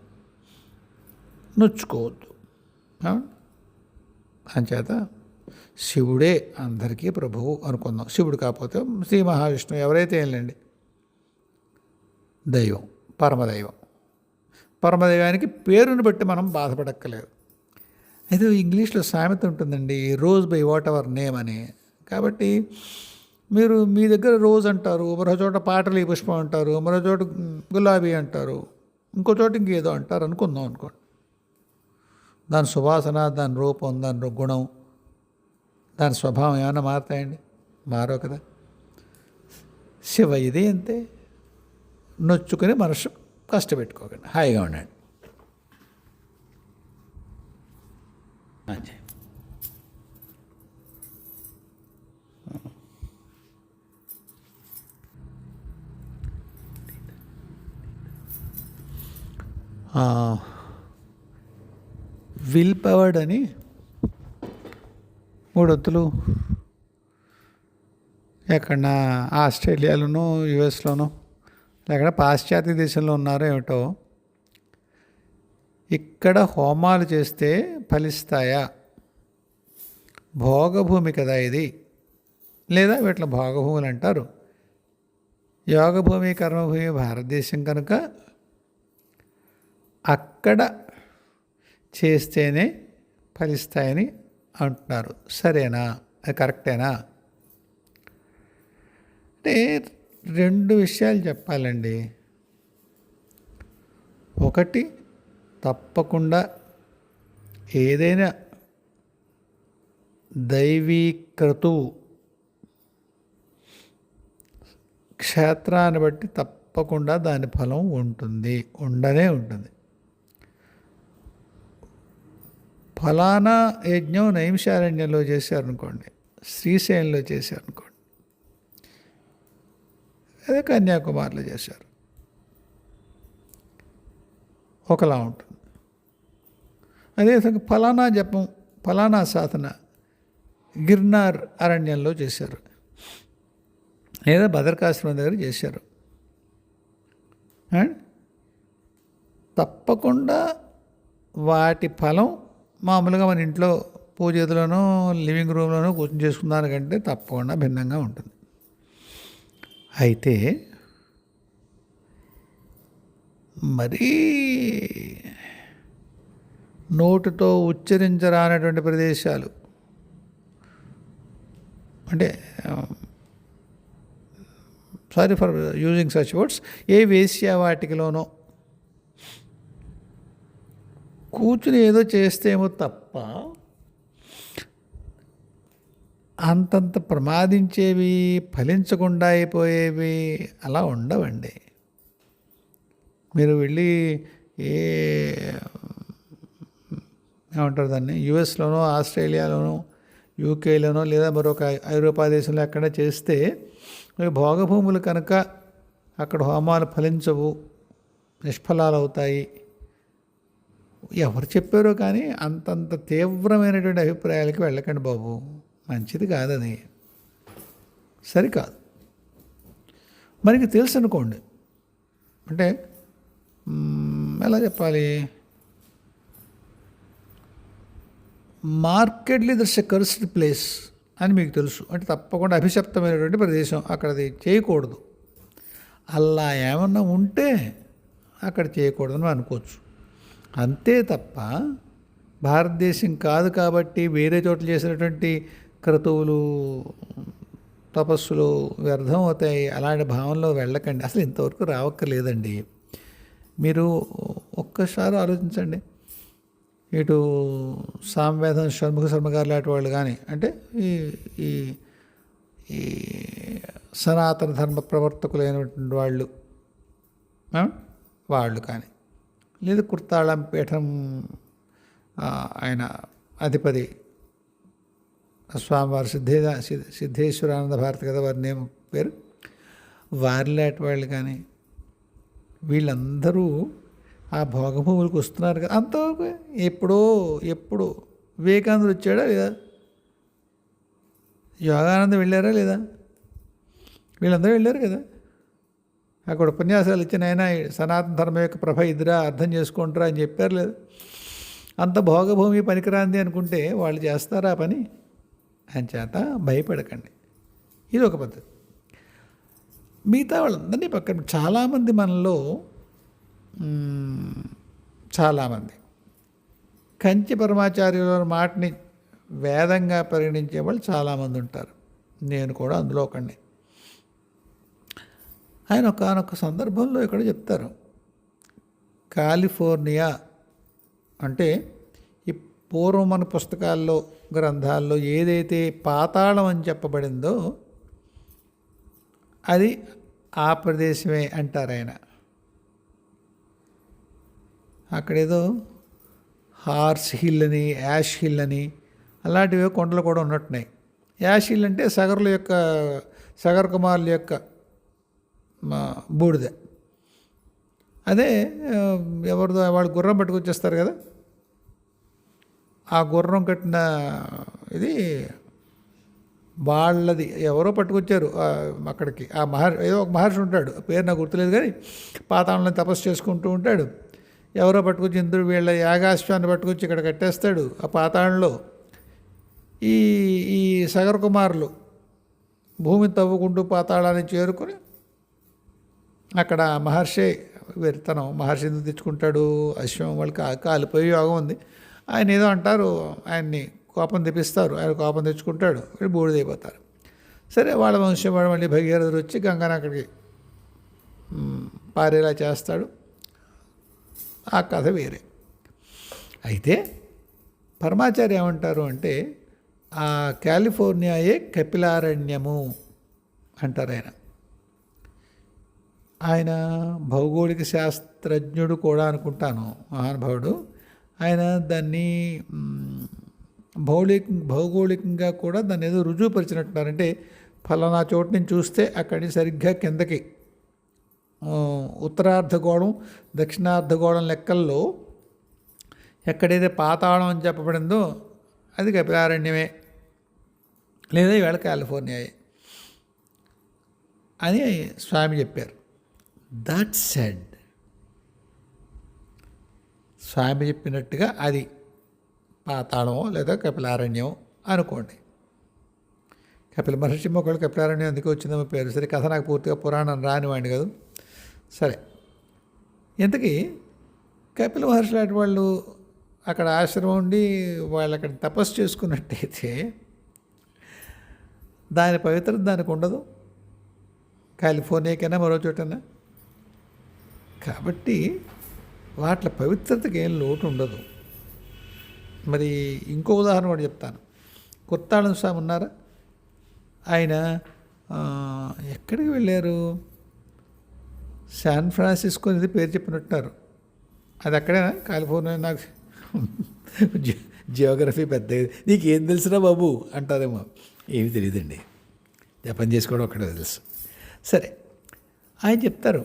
నొచ్చుకోవద్దు. అంచేత శివుడే అందరికీ ప్రభువు అనుకుందాం. శివుడు కాకపోతే శ్రీ మహావిష్ణువు ఎవరైతే ఏంలేండి, దైవం, పరమదైవం. పరమదైవానికి పేరుని బట్టి మనం బాధపడక్కలేదు. అయితే ఇంగ్లీష్లో సామెత ఉంటుందండి, rose by what ever name అని. కాబట్టి మీరు మీ దగ్గర రోజ్ అంటారు, మరో చోట పాటలి పుష్పం అంటారు, మరో చోట గులాబీ అంటారు, ఇంకో చోట ఇంకేదో అంటారు అనుకుందాం అనుకోండి. దాని సువాసన, దాని రూపం, దాని గుణం, దాని స్వభావం ఏమైనా మారుతాయండి? మారో కదా. శివ ఇది అంతే. నొచ్చుకుని మనసు కష్టపెట్టుకోకండి, హాయిగా ఉండండి. అంతే. విల్ పవర్డ్ అని 3 ఒత్తులు ఎక్కడన్నా ఆస్ట్రేలియాలోనో యుఎస్లోనో లేక పాశ్చాత్య దేశంలో ఉన్నారో ఏమిటో, ఇక్కడ హోమాలు చేస్తే ఫలిస్తాయా? భోగభూమి కదా ఇది, లేదా వీటిలో భోగభూములు అంటారు. యోగభూమి, కర్మభూమి భారతదేశం కనుక అక్కడ చేస్తేనే ఫలిస్తాయని అంటున్నారు. సరేనా? అది కరెక్టేనా? అంటే 2 విషయాలు చెప్పాలండి. ఒకటి, తప్పకుండా ఏదైనా దైవీకృతువు క్షేత్రాన్ని బట్టి తప్పకుండా దాని ఫలం ఉంటుంది, ఉండనే ఉంటుంది. ఫలానా యజ్ఞం నైమిషారణ్యంలో చేశారనుకోండి, శ్రీశైలంలో చేశారనుకోండి, అదే కన్యాకుమారిలో చేశారు, ఒకలా ఉంటుంది. అదేవిధంగా ఫలానా జపం, ఫలానా సాధన గిర్నార్ అరణ్యంలో చేశారు, లేదా బదరికాశ్రమం దగ్గర చేశారు. తప్పకుండా వాటి ఫలం మామూలుగా మన ఇంట్లో పూజ గదిలోనో లివింగ్ రూమ్లోనో కూర్చొని చేసుకున్న దానికంటే తప్పకుండా భిన్నంగా ఉంటుంది. అయితే మరీ నోటితో ఉచ్చరించరానటువంటి ప్రదేశాలు, అంటే sorry for using such words, ఏ వేశ్యావాటికలోనో కూర్చుని ఏదో చేస్తేమో తప్ప అంతంత ప్రమాదించేవి, ఫలించకుండా అయిపోయేవి అలా ఉండవండి. మీరు వెళ్ళి ఏమంటారు దాన్ని, యుఎస్లోనో ఆస్ట్రేలియాలోనో యూకేలోనో లేదా మరొక ఐరోపా దేశంలో ఎక్కడ చేస్తే భోగభూములు కనుక అక్కడ హోమాలు ఫలించవు, నిష్ఫలాలు అవుతాయి. ఎవరు చెప్పారో కానీ అంతంత తీవ్రమైనటువంటి అభిప్రాయాలకి వెళ్ళకండి బాబు, మంచిది కాదు, అది సరికాదు. మనకి తెలుసు అనుకోండి, అంటే ఎలా చెప్పాలి, మార్కెట్లీ దట్స్ ఎ కర్స్డ్ ప్లేస్ అని మీకు తెలుసు, అంటే తప్పకుండా అభిశప్తమైనటువంటి ప్రదేశం, అక్కడ అది చేయకూడదు. అలా ఏమన్నా ఉంటే అక్కడ చేయకూడదని అనుకోవచ్చు. అంతే తప్ప భారతదేశం కాదు కాబట్టి వేరే చోట్ల చేసినటువంటి క్రతువులు తపస్సులు వ్యర్థం అవుతాయి, అలాంటి భావనలో వెళ్ళకండి. అసలు ఇంతవరకు రావక్కర్లేదండి. మీరు ఒక్కసారి ఆలోచించండి. ఇటు సామవేదం షణ్ముఖ శర్మ గారు లాంటి వాళ్ళు కానీ, అంటే ఈ ఈ ఈ సనాతన ధర్మ ప్రవర్తకులైనటువంటి వాళ్ళు వాళ్ళు కానీ, లేదా కుర్తాళం పీఠం ఆయన అధిపతి స్వామివారి సిద్ధేశ్వరానంద భారతి కదా వారి నేమ్ పేరు, వారిలాంటి వాళ్ళు కానీ, వీళ్ళందరూ ఆ భోగభూములకు వస్తున్నారు కదా. అంతవరకు ఎప్పుడో వివేకానందుడు వచ్చాడా లేదా, యోగానంద వెళ్ళారా లేదా, వీళ్ళందరూ వెళ్ళారు కదా. అక్కడ ఉపన్యాసాలు ఇచ్చిన ఆయన సనాతన ధర్మం యొక్క ప్రభ ఇదిరా, అర్థం చేసుకుంటారా అని చెప్పారు లేదా. అంత భోగభూమి పనికిరాంది అనుకుంటే వాళ్ళు చేస్తారా ఆ పని? అని చేత భయపడకండి. ఇది ఒక పద్ధతి. మిగతా వాళ్ళందరినీ పక్కన, చాలామంది మనలో చాలామంది కంచి పరమాచార్యుల మాటని వేదంగా పరిగణించే వాళ్ళు చాలామంది ఉంటారు. నేను కూడా అందులో ఒకడిని. ఆయన ఒకానొక సందర్భంలో ఇక్కడ చెప్తారు, కాలిఫోర్నియా అంటే ఈ పూర్వం మన పుస్తకాల్లో గ్రంథాల్లో ఏదైతే పాతాళం అని చెప్పబడిందో అది ఆ ప్రదేశమే అంటారు ఆయన. అక్కడేదో హార్స్ హిల్ అని, యాష్ హిల్ అని అలాంటివే కొండలు కూడా ఉన్నట్టున్నాయి. యాష్ హిల్ అంటే సగర్ కుమారుల యొక్క బూడిద. అదే ఎవరిదో వాళ్ళు గుర్రం పట్టుకొచ్చేస్తారు కదా, ఆ గుర్రం కట్టిన ఇది వాళ్ళది ఎవరో పట్టుకొచ్చారు అక్కడికి. ఆ ఏదో ఒక మహర్షి ఉంటాడు, పేరు నాకు గుర్తులేదు, కానీ పాతాళంలో తపస్సు చేసుకుంటూ ఉంటాడు. ఎవరో పట్టుకొచ్చి ఇంద్రుడు వీళ్ళ యాగాశ్వాన్ని పట్టుకొచ్చి ఇక్కడ కట్టేస్తాడు ఆ పాతాళంలో. ఈ ఈ సగర కుమారులు భూమిని తవ్వుకుంటూ పాతాళాన్ని చేరుకొని అక్కడ మహర్షి వెరితనం, మహర్షి ఎందుకు తెచ్చుకుంటాడు, అశ్వం వాళ్ళకి కాలిపోయి యోగం ఉంది, ఆయన ఏదో అంటారు, ఆయన్ని కోపం తెప్పిస్తారు, ఆయన కోపం తెచ్చుకుంటాడు, వీళ్ళు బూడిదైపోతారు. సరే, వాళ్ళ వంశం వాడు మళ్ళీ భగీరథుడు వచ్చి గంగను అక్కడికి పారేలా చేస్తాడు. ఆ కథ వేరే. అయితే పరమాచార్య ఏమంటారు అంటే ఆ కాలిఫోర్నియాయే కపిలారణ్యము అంటారు ఆయన. ఆయన భౌగోళిక శాస్త్రజ్ఞుడు కూడా అనుకుంటాను, మహానుభావుడు. ఆయన దాన్ని భౌగోళికంగా కూడా దాన్ని ఏదో రుజువుపరిచినట్టున్నారంటే, ఫలానా చోటు నుంచి చూస్తే అక్కడి సరిగ్గా కిందకి ఉత్తరార్ధగోళం దక్షిణార్ధగోళం లెక్కల్లో ఎక్కడైతే పాతాళం అని చెప్పబడిందో అది కపిలారణ్యమే, లేదా ఈవేళ కాలిఫోర్నియాయే అని స్వామి చెప్పారు. దట్ సెడ్, స్వామి చెప్పినట్టుగా అది పాతాళమో లేదా కపిలారణ్యం అనుకోండి. కపిల మహర్షి ఒకళ్ళు కపిలారణ్యం ఎందుకు వచ్చిందేమో పేరు. సరే, కథ నాకు పూర్తిగా పురాణం రానివాడిని కాదు. సరే, ఇంతకీ కపిల మహర్షి లాంటి వాళ్ళు అక్కడ ఆశ్రమం ఉండి వాళ్ళు అక్కడ తపస్సు చేసుకున్నట్టయితే దాని పవిత్రత దానికి ఉండదు, కాలిఫోర్నియాకైనా మరో చోటైనా. కాబట్టి వాటి పవిత్రతకి ఏం లోటు ఉండదు. మరి ఇంకో ఉదాహరణ కూడా చెప్తాను. కుర్తాళం స్వామి ఉన్నారా, ఆయన ఎక్కడికి వెళ్ళారు, శాన్ ఫ్రాన్సిస్కో అనేది పేరు చెప్పినట్టున్నారు. అది అక్కడేనా, కాలిఫోర్నియా? నాకు జియోగ్రఫీ పెద్ద, నీకేం తెలుసురా బాబు అంటారేమో. ఏమి తెలియదండి, జపం చేసుకోవడం అక్కడ తెలుసు. సరే, ఆయన చెప్తారు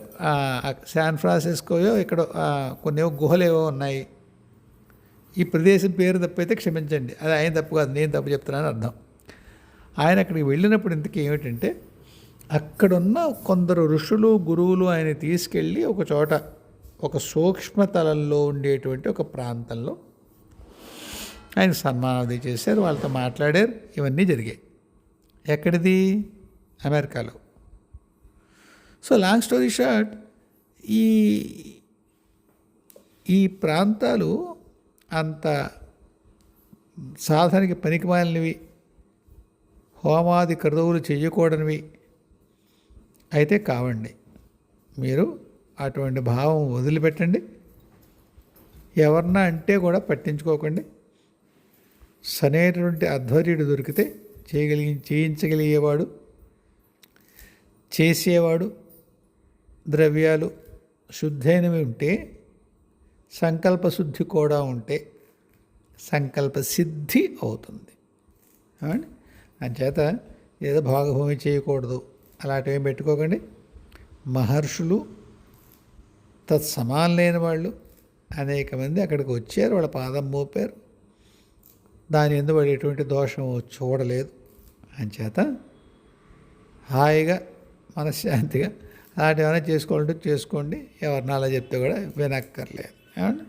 శాన్ ఫ్రాన్సిస్కోయో ఇక్కడ కొన్ని గుహలేవో ఉన్నాయి. ఈ ప్రదేశం పేరు తప్పైతే క్షమించండి, అది ఆయన తప్పు కాదు, నేను తప్పు చెప్తున్నాను అర్థం. ఆయన అక్కడికి వెళ్ళినప్పుడు ఇంతకీ ఏమిటంటే, అక్కడున్న కొందరు ఋషులు గురువులు ఆయన తీసుకెళ్ళి ఒక చోట, ఒక సూక్ష్మతలంలో ఉండేటువంటి ఒక ప్రాంతంలో ఆయన సన్మానం చేశారు, వాళ్ళతో మాట్లాడారు, ఇవన్నీ జరిగాయి. ఎక్కడిది? అమెరికాలో. సో లాంగ్ స్టోరీ షార్ట్, ఈ ప్రాంతాలు అంత సాధనకి పనికిమాలినవి హోమాది క్రతువులు చేయకూడనివి అయితే కావండి. మీరు అటువంటి భావం వదిలిపెట్టండి. ఎవరన్నా అంటే కూడా పట్టించుకోకండి. సరైనటువంటి అధ్వర్యుడు దొరికితే చేయించగలిగేవాడు, చేసేవాడు, ద్రవ్యాలు శుద్ధైనవి ఉంటే, సంకల్ప శుద్ధి కూడా ఉంటే సంకల్ప సిద్ధి అవుతుంది. అంచేత ఏదో భాగభూమి చేయకూడదు అలాంటివి పెట్టుకోకండి. మహర్షులు తత్సమానం లేని వాళ్ళు అనేక మంది అక్కడికి వచ్చారు, వాళ్ళ పాదం మోపారు, దాని ఎందు వాడు ఎటువంటి దోషం చూడలేదు. అంచేత హాయిగా మనశ్శాంతిగా అలాంటి ఏమైనా చేసుకోవాలంటే చేసుకోండి. ఎవరిని అలా చెప్తే కూడా వినక్కర్లేదు. ఏమండి,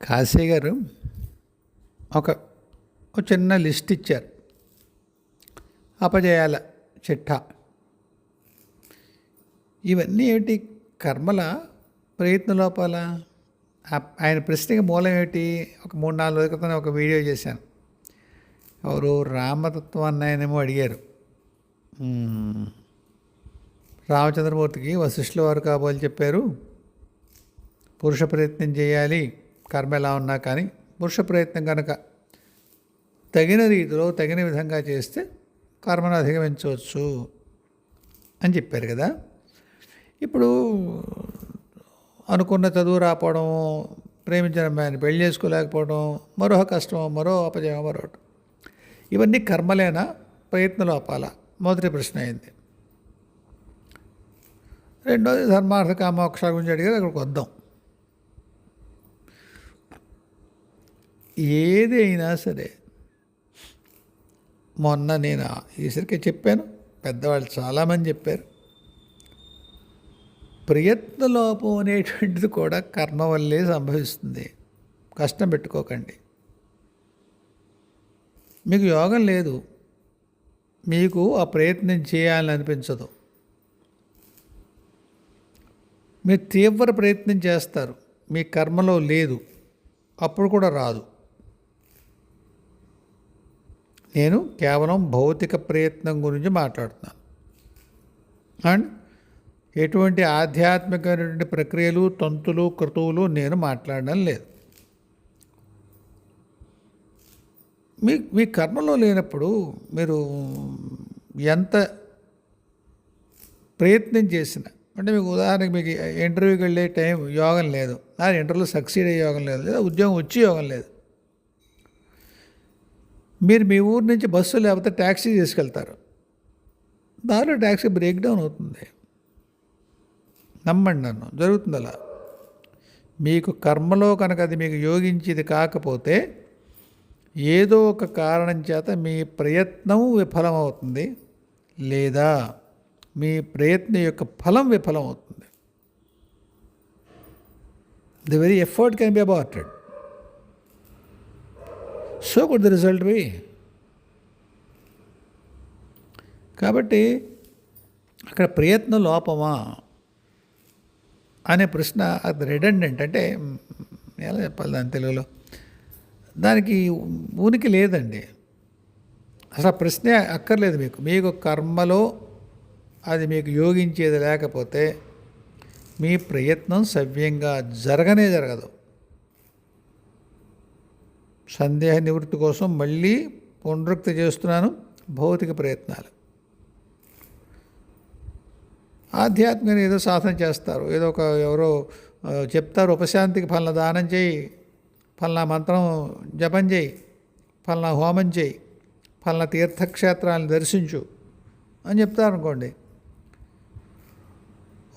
కాశీ గారు ఒక చిన్న లిస్ట్ ఇచ్చారు, అపజయాల చిట్టా. ఇవన్నీ ఏమిటి? కర్మల ప్రయత్న లోపాల. ఆయన ప్రశ్నకి మూలం ఏమిటి? ఒక 3-4 రోజుల క్రితం ఒక వీడియో చేశాను. ఎవరు రామతత్వం అన్నాయనేమో అడిగారు. రామచంద్రమూర్తికి వశిష్ఠుల వారు కాబోలు చెప్పారు, పురుష ప్రయత్నం చేయాలి కర్మ ఎలా ఉన్నా కానీ. పురుష ప్రయత్నం కనుక తగిన రీతిలో తగిన విధంగా చేస్తే కర్మను అధిగమించవచ్చు అని చెప్పారు కదా. ఇప్పుడు అనుకున్న చదువు రాకపోవడం, ప్రేమించిన అమ్మాయిని పెళ్లి చేసుకోలేకపోవడం, మరో కష్టం, మరో అపజయం, మరొకటి, ఇవన్నీ కర్మలేనా, ప్రయత్న లోపాలా? మొదటి ప్రశ్న అయింది. రెండోది ధర్మార్థ కామోక్షాల గురించి అడిగారు, అక్కడికి వద్దాం. ఏది అయినా సరే, మొన్న నేను ఈసరికి చెప్పాను, పెద్దవాళ్ళు చాలామంది చెప్పారు, ప్రయత్నలోపం అనేటువంటిది కూడా కర్మ వల్లే సంభవిస్తుంది. కష్టం పెట్టుకోకండి. మీకు యోగం లేదు, మీకు ఆ ప్రయత్నం చేయాలని అనిపించదు, మీరు తీవ్ర ప్రయత్నం చేస్తారు, మీ కర్మలో లేదు, అప్పుడు కూడా రాదు. నేను కేవలం భౌతిక ప్రయత్నం గురించి మాట్లాడుతున్నాను. అండ్ ఎటువంటి ఆధ్యాత్మికమైనటువంటి ప్రక్రియలు, తంతులు, క్రతువులు నేను మాట్లాడడం లేదు. మీ కర్మలో లేనప్పుడు మీరు ఎంత ప్రయత్నం చేసినా, అంటే మీకు ఉదాహరణకి మీకు ఇంటర్వ్యూకి వెళ్ళే టైం యోగం లేదు, ఆ ఇంటర్వ్యూలో సక్సీడ్ అయ్యే యోగం లేదు, లేదా ఉద్యోగం వచ్చి యోగం లేదు, మీరు మీ ఊరు నుంచి బస్సు లేకపోతే ట్యాక్సీ తీసుకెళ్తారు, దానిలో ట్యాక్సీ బ్రేక్ డౌన్ అవుతుంది. నమ్మండి నన్ను, జరుగుతుంది అలా. మీకు కర్మలో కనుక అది మీకు యోగించేది కాకపోతే ఏదో ఒక కారణం చేత మీ ప్రయత్నం విఫలమవుతుంది, లేదా మీ ప్రయత్నం యొక్క ఫలం విఫలమవుతుంది. The very effort can be aborted. So could the result be. కాబట్టి అక్కడ ప్రయత్నం లోపమా అనే ప్రశ్న అది రిడెండెంట్, అంటే ఎలా చెప్పాలి దాని తెలుగులో, దానికి ఉనికి లేదండి. అసలు ప్రశ్నే అక్కర్లేదు మీకు. మీకు కర్మలో అది మీకు యోగించేది లేకపోతే మీ ప్రయత్నం సవ్యంగా జరగదు. సందేహ నివృత్తి కోసం మళ్ళీ పునరుక్తి చేస్తున్నాను, భౌతిక ప్రయత్నాలు. ఆధ్యాత్మికంగా ఏదో సాధన చేస్తారు, ఏదో ఒక ఎవరో చెప్తారు, ఉపశాంతికి ఫలానా దానం చేయి, ఫలానా మంత్రం జపం చేయి, ఫలానా హోమం చేయి, ఫలానా తీర్థక్షేత్రాలను దర్శించు అని చెప్తారు అనుకోండి.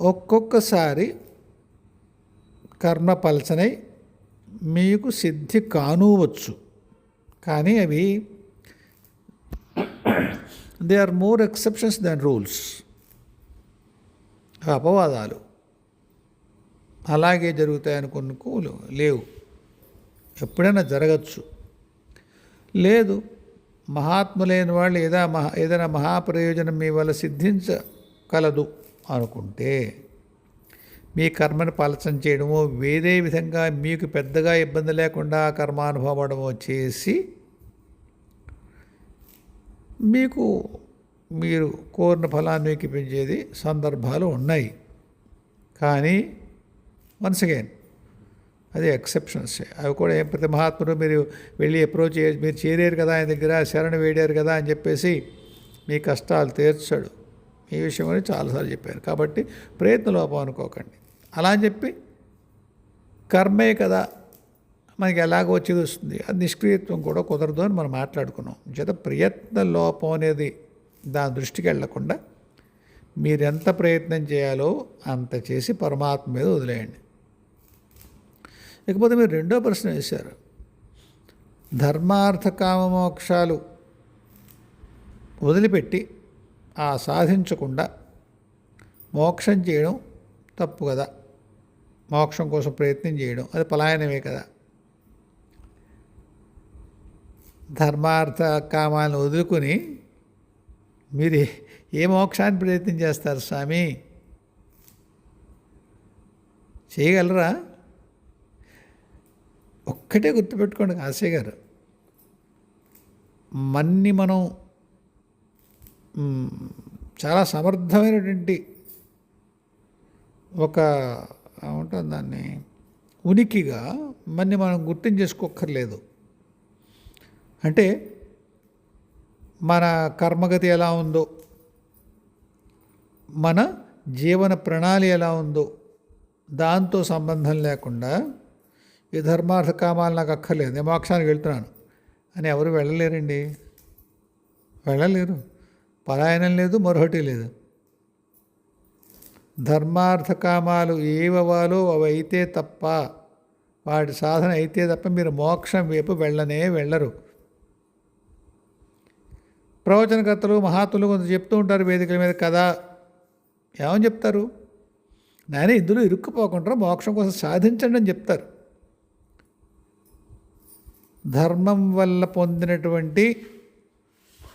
ఒక్కొక్కసారి కర్మ పలచనై మీకు సిద్ధి కానూవచ్చు, కానీ అవి they are more exceptions than rules. అపవాదాలు అలాగే జరుగుతాయనుకున్నకు లేవు, ఎప్పుడైనా జరగచ్చు. లేదు, మహాత్ములైన వాళ్ళు ఏదైనా మహాప్రయోజనం మీ వల్ల సిద్ధించగలదు అనుకుంటే మీ కర్మను పలచం చేయడమో, వేరే విధంగా మీకు పెద్దగా ఇబ్బంది లేకుండా కర్మానుభవడమో చేసి మీకు మీరు కోరిన ఫలాన్ని ఎక్కిపించేది సందర్భాలు ఉన్నాయి. కానీ వన్స్ అగైన్ అది ఎక్సెప్షన్స్. అవి కూడా ఏం ప్రతి మహాత్ముడు మీరు వెళ్ళి అప్రోచ్ మీరు చేరారు కదా ఆయన దగ్గర, శరణు వేడారు కదా అని చెప్పేసి మీ కష్టాలు తీర్చాడు. ఈ విషయం అని చాలాసార్లు చెప్పారు. కాబట్టి ప్రయత్న లోపం అనుకోకండి. అలా అని చెప్పి కర్మే కదా మనకి ఎలాగో వచ్చేది వస్తుంది, అది నిష్క్రియత్వం కూడా కుదరదు అని మనం మాట్లాడుకున్నాం. చేత ప్రయత్న లోపం అనేది దాని దృష్టికి వెళ్లకుండా మీరు ఎంత ప్రయత్నం చేయాలో అంత చేసి పరమాత్మ మీద వదిలేయండి. ఇకపోతే మీరు రెండో ప్రశ్న వేశారు, ధర్మార్థ కామ మోక్షాలు వదిలిపెట్టి సాధించకుండా మోక్షం చేయడం తప్పు కదా, మోక్షం కోసం ప్రయత్నం చేయడం అది పలాయనమే కదా. ధర్మార్థ కామాలను వదులుకొని మీరు ఏ మోక్షాన్ని ప్రయత్నం చేస్తారు స్వామి? చేయగలరా? ఒక్కటే గుర్తుపెట్టుకోండి కాశయ్య గారు, మనం చాలా సమర్థమైనటువంటి ఒక ఉంటుంది దాన్ని ఉనికిగా మనం గుర్తించేసుకోక్కర్లేదు. అంటే మన కర్మగతి ఎలా ఉందో, మన జీవన ప్రణాళి ఎలా ఉందో దాంతో సంబంధం లేకుండా ఈ ధర్మార్థ కామాలు నాకు అక్కర్లేదు, నేను మోక్షానికి వెళ్తున్నాను అని ఎవరు వెళ్ళలేరండి. వెళ్ళలేరు. పలాయనం లేదు, మరొకటి లేదు. ధర్మార్థ కామాలు ఏవవాలో అవి అయితే తప్ప, వాటి సాధన అయితే తప్ప మీరు మోక్షం వైపు వెళ్ళరు. ప్రవచనకర్తలు మహాత్ములు కొంత చెప్తూ ఉంటారు వేదికల మీద కదా, ఏమని చెప్తారు? నాయన ఇందులో ఇరుక్కుపోకుండా మోక్షం కోసం సాధించండి అని చెప్తారు. ధర్మం వల్ల పొందినటువంటి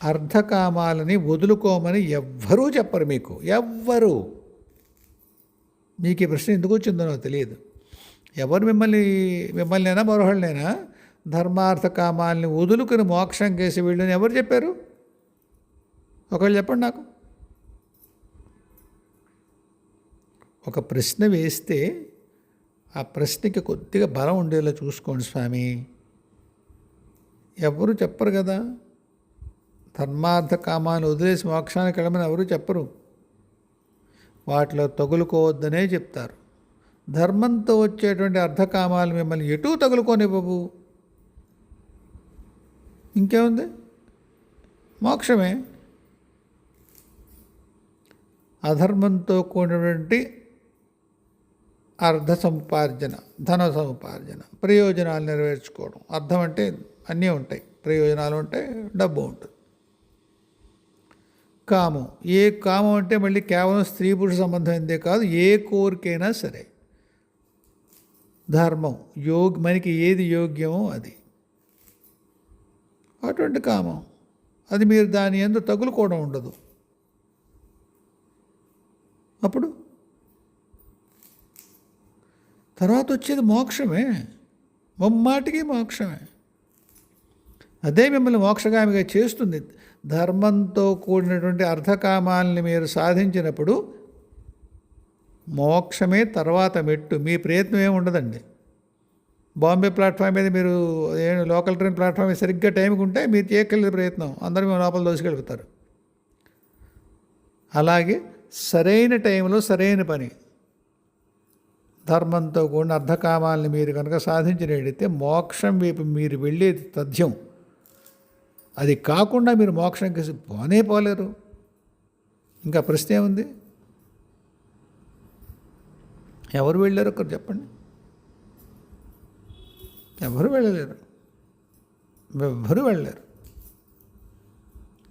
అర్ధకామాలని వదులుకోమని ఎవ్వరూ చెప్పరు మీకు. ఎవ్వరు. మీకు ఈ ప్రశ్న ఎందుకు వచ్చిందో నాకు తెలియదు. ఎవరు మిమ్మల్నైనా మరొకళ్ళైనా ధర్మార్థ కామాలని వదులుకుని మోక్షం కేసి వీళ్ళని ఎవరు చెప్పారు? ఒకళ్ళు చెప్పండి నాకు. ఒక ప్రశ్న వేస్తే ఆ ప్రశ్నకి కొద్దిగా బలం ఉండేలా చూసుకోండి స్వామి. ఎవరు చెప్పరు కదా. ధర్మార్థ కామాన్ని వదిలేసి మోక్షానికి వెళ్ళమని ఎవరు చెప్పరు. వాటిలో తగులుకోవద్దనే చెప్తారు. ధర్మంతో వచ్చేటువంటి అర్ధకామాలు మిమ్మల్ని ఎటూ తగులుకోనివ్వవు. ఇంకేముంది? మోక్షమే. అధర్మంతో కూడినటువంటి అర్ధ సముపార్జన, ధన సముపార్జన, ప్రయోజనాలు నెరవేర్చుకోవడం. అర్థం అంటే అన్నీ ఉంటాయి, ప్రయోజనాలు ఉంటాయి, డబ్బు ఉంటుంది. కామం, ఏ కామం అంటే మళ్ళీ కేవలం స్త్రీ పురుష సంబంధమైందే కాదు, ఏ కోరికైనా సరే. ధర్మం, మనకి ఏది యోగ్యమో అది, అటువంటి కామం. అది మీరు దాని యందు తగులుకోవడం ఉండదు. అప్పుడు తర్వాత వచ్చేది మోక్షమే. ముమ్మాటికి మోక్షమే. అదే మిమ్మల్ని మోక్షగామిగా చేస్తుంది. ధర్మంతో కూడినటువంటి అర్ధకామాలని మీరు సాధించినప్పుడు మోక్షమే తర్వాత మెట్టు. మీ ప్రయత్నం ఏమి ఉండదండి. బాంబే ప్లాట్ఫామ్ మీద మీరు లోకల్ ట్రైన్ ప్లాట్ఫామ్ మీద సరిగ్గా టైంకి ఉంటే మీరు చేయగలిగే ప్రయత్నం అందరూ మీ లోపల దోసుకెళ్ళిపోతారు. అలాగే సరైన టైంలో సరైన పని, ధర్మంతో కూడిన అర్ధకామాలని మీరు కనుక సాధించినట్టయితే మోక్షం వైపు మీరు వెళ్ళేది తథ్యం. అది కాకుండా మీరు మోక్షం కేసి పోలేరు. ఇంకా ప్రశ్న ఏముంది? ఎవరు వెళ్ళారు ఒకరు చెప్పండి. ఎవరు వెళ్ళలేరు. ఎవ్వరు వెళ్ళలేరు.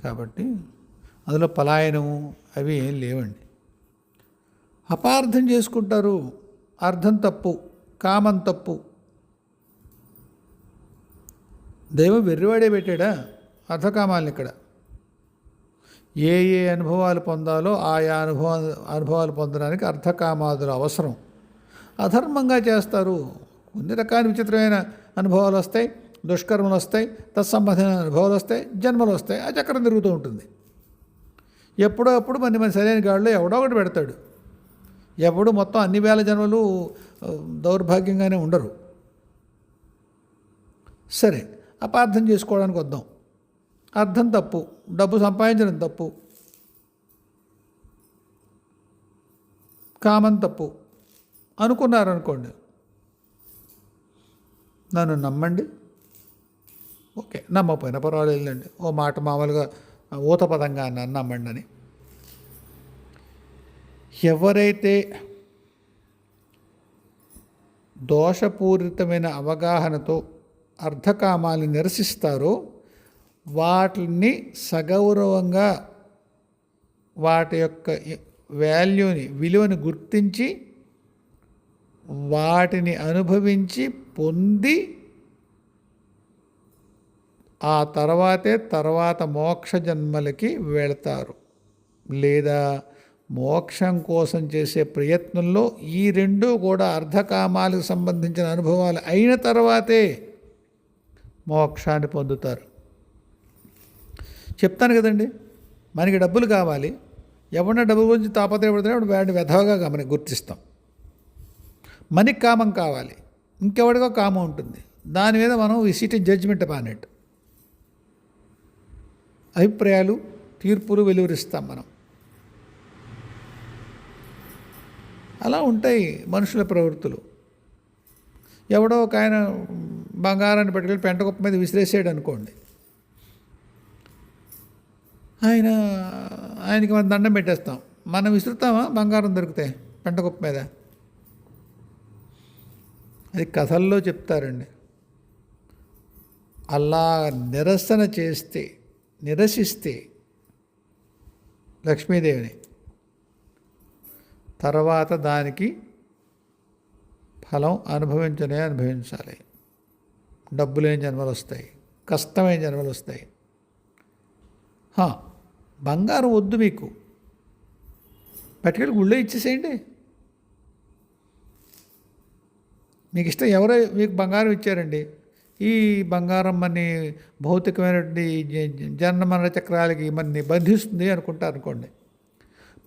కాబట్టి అందులో పలాయనము అవి ఏం లేవండి. అపార్థం చేసుకుంటారు. అర్థం తప్పు, కామం తప్పు. దైవం వెర్రివాడే పెట్టాడా అర్థకామాలను? ఇక్కడ ఏ అనుభవాలు పొందాలో ఆయా అనుభవాలు పొందడానికి అర్థకామాదులు అవసరం. అధర్మంగా చేస్తారు. కొన్ని రకాల విచిత్రమైన అనుభవాలు వస్తాయి, దుష్కర్మలు వస్తాయి, తత్సంబంధమైన అనుభవాలు వస్తాయి, జన్మలు వస్తాయి. ఆ చక్రం తిరుగుతూ ఉంటుంది. ఎప్పుడో అప్పుడు మన సరైన గాడిలో ఎవడో ఒకటి పెడతాడు. ఎప్పుడు మొత్తం అన్ని వేల జన్మలు దౌర్భాగ్యంగానే ఉండరు. సరే, అపార్థం చేసుకోవడానికి వద్దాం. అర్థం తప్పు, డబ్బు సంపాదించడం తప్పు, కామం తప్పు అనుకున్నారనుకోండి, నన్ను నమ్మండి. ఓకే, నమ్మకపోయినా పర్వాలేదండి. ఓ మాట మామూలుగా ఊతపదంగా అన్నాను, నమ్మండి అని. ఎవరైతే దోషపూరితమైన అవగాహనతో అర్థకామాన్ని నిరసిస్తారో వాటిని సగౌరవంగా వాటి యొక్క విలువని గుర్తించి వాటిని అనుభవించి పొంది ఆ తర్వాత మోక్ష జన్మలకి వెళతారు. లేదా మోక్షం కోసం చేసే ప్రయత్నంలో ఈ రెండూ కూడా అర్ధకామాలకు సంబంధించిన అనుభవాలు అయిన తర్వాతే మోక్షాన్ని పొందుతారు. చెప్తాను కదండి, మనకి డబ్బులు కావాలి, ఎవరన్నా డబ్బుల గురించి తాపత్రయపడుతున్నాడు వాడిని వెధవగా మనకి గుర్తిస్తాం. మనకి కామం కావాలి, ఇంకెవడికో కామం ఉంటుంది, దాని మీద మనం సిటీ జడ్జిమెంట్ పానట్టు అభిప్రాయాలు తీర్పులు వెలువరిస్తాం మనం. అలా ఉంటాయి మనుషుల ప్రవృత్తులు. ఎవడో ఒక ఆయన బంగారాన్ని పట్టుకెళ్ళి పెంటకుప్ప మీద విసిరేసాడు అనుకోండి, ఆయనకి మనం దండం పెట్టేస్తాం. మనం విసురుతామా బంగారం దొరికితే పెంటకుప్ప మీద? అది కథల్లో చెప్తారండి. అలా నిరసిస్తే లక్ష్మీదేవిని తర్వాత దానికి ఫలం అనుభవించాలి. డబ్బు లేని జన్మలు వస్తాయి, కష్టమైన జన్మలు వస్తాయి. బంగారం వద్దు, మీకు పట్టుకెళ్ళి గుళ్ళో ఇచ్చేసేయండి. మీకు ఇష్టం, ఎవరో మీకు బంగారం ఇచ్చారండి, ఈ బంగారం మన భౌతికమైనటువంటి జన్మరణ చక్రాలకి మనని బంధిస్తుంది అనుకోండి,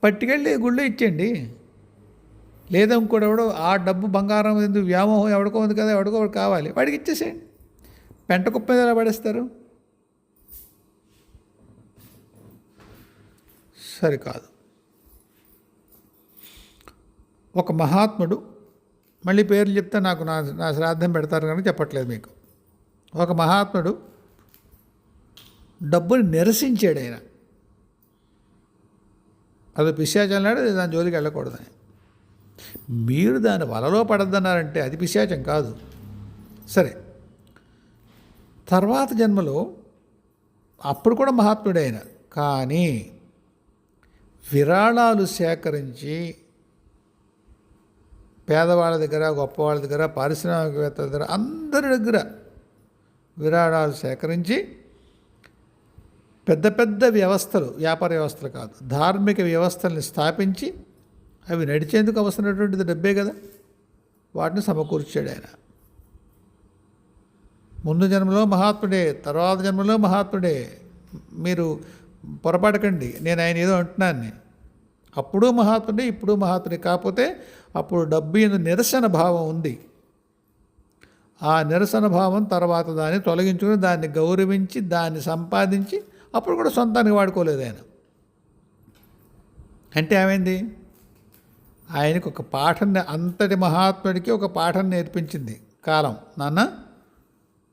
పట్టుకెళ్ళి గుళ్ళో ఇచ్చేయండి. లేదా ఇంకోటి ఎవడో ఆ డబ్బు బంగారం ఎందుకు వ్యామోహం ఎవడికో ఉంది కదా, ఎవడికో ఒకటి కావాలి, వాడికి ఇచ్చేసేయండి. పెంట కుప్ప మీద ఎలా పడేస్తారు? సరికాదు. ఒక మహాత్ముడు, మళ్ళీ పేర్లు చెప్తే నాకు నా శ్రాద్ధం పెడతారు కానీ చెప్పట్లేదు మీకు. ఒక మహాత్ముడు డబ్బుని నిరసించాడు. ఆయన అది పిశాచన్నాడు, దాని జోలికి వెళ్ళకూడదని. మీరు దాని వలలో పడద్దన్నారంటే అది పిశాచం కాదు. సరే, తర్వాత జన్మలో అప్పుడు కూడా మహాత్ముడే ఆయన, కానీ విరాళాలు సేకరించి పేదవాళ్ళ దగ్గర, గొప్పవాళ్ళ దగ్గర, పారిశ్రామికవేత్తల దగ్గర, అందరి దగ్గర విరాళాలు సేకరించి పెద్ద పెద్ద వ్యవస్థలు, వ్యాపార వ్యవస్థలు కాదు, ధార్మిక వ్యవస్థల్ని స్థాపించి అవి నడిచేందుకు అవసరమైనటువంటిది డబ్బే కదా, వాటిని సమకూర్చాడు ఆయన. ముందు జన్మలో మహాత్ముడే, తర్వాత జన్మలో మహాత్ముడే. మీరు పొరపాటకండి, నేను ఆయన ఏదో అంటున్నాను. అప్పుడు మహాత్ముడే, ఇప్పుడు మహాత్ముడే. కాకపోతే అప్పుడు డబ్బు మీద నిరసన భావం ఉంది. ఆ నిరసన భావం తర్వాత దాన్ని తొలగించుకుని, దాన్ని గౌరవించి, దాన్ని సంపాదించి అప్పుడు కూడా సొంతానికి వాడుకోలేదు ఆయన. అంటే ఏమైంది? ఆయనకు ఒక పాఠం, అంతటి మహాత్ముడికి ఒక పాఠం నేర్పించింది కాలం. నాన్న,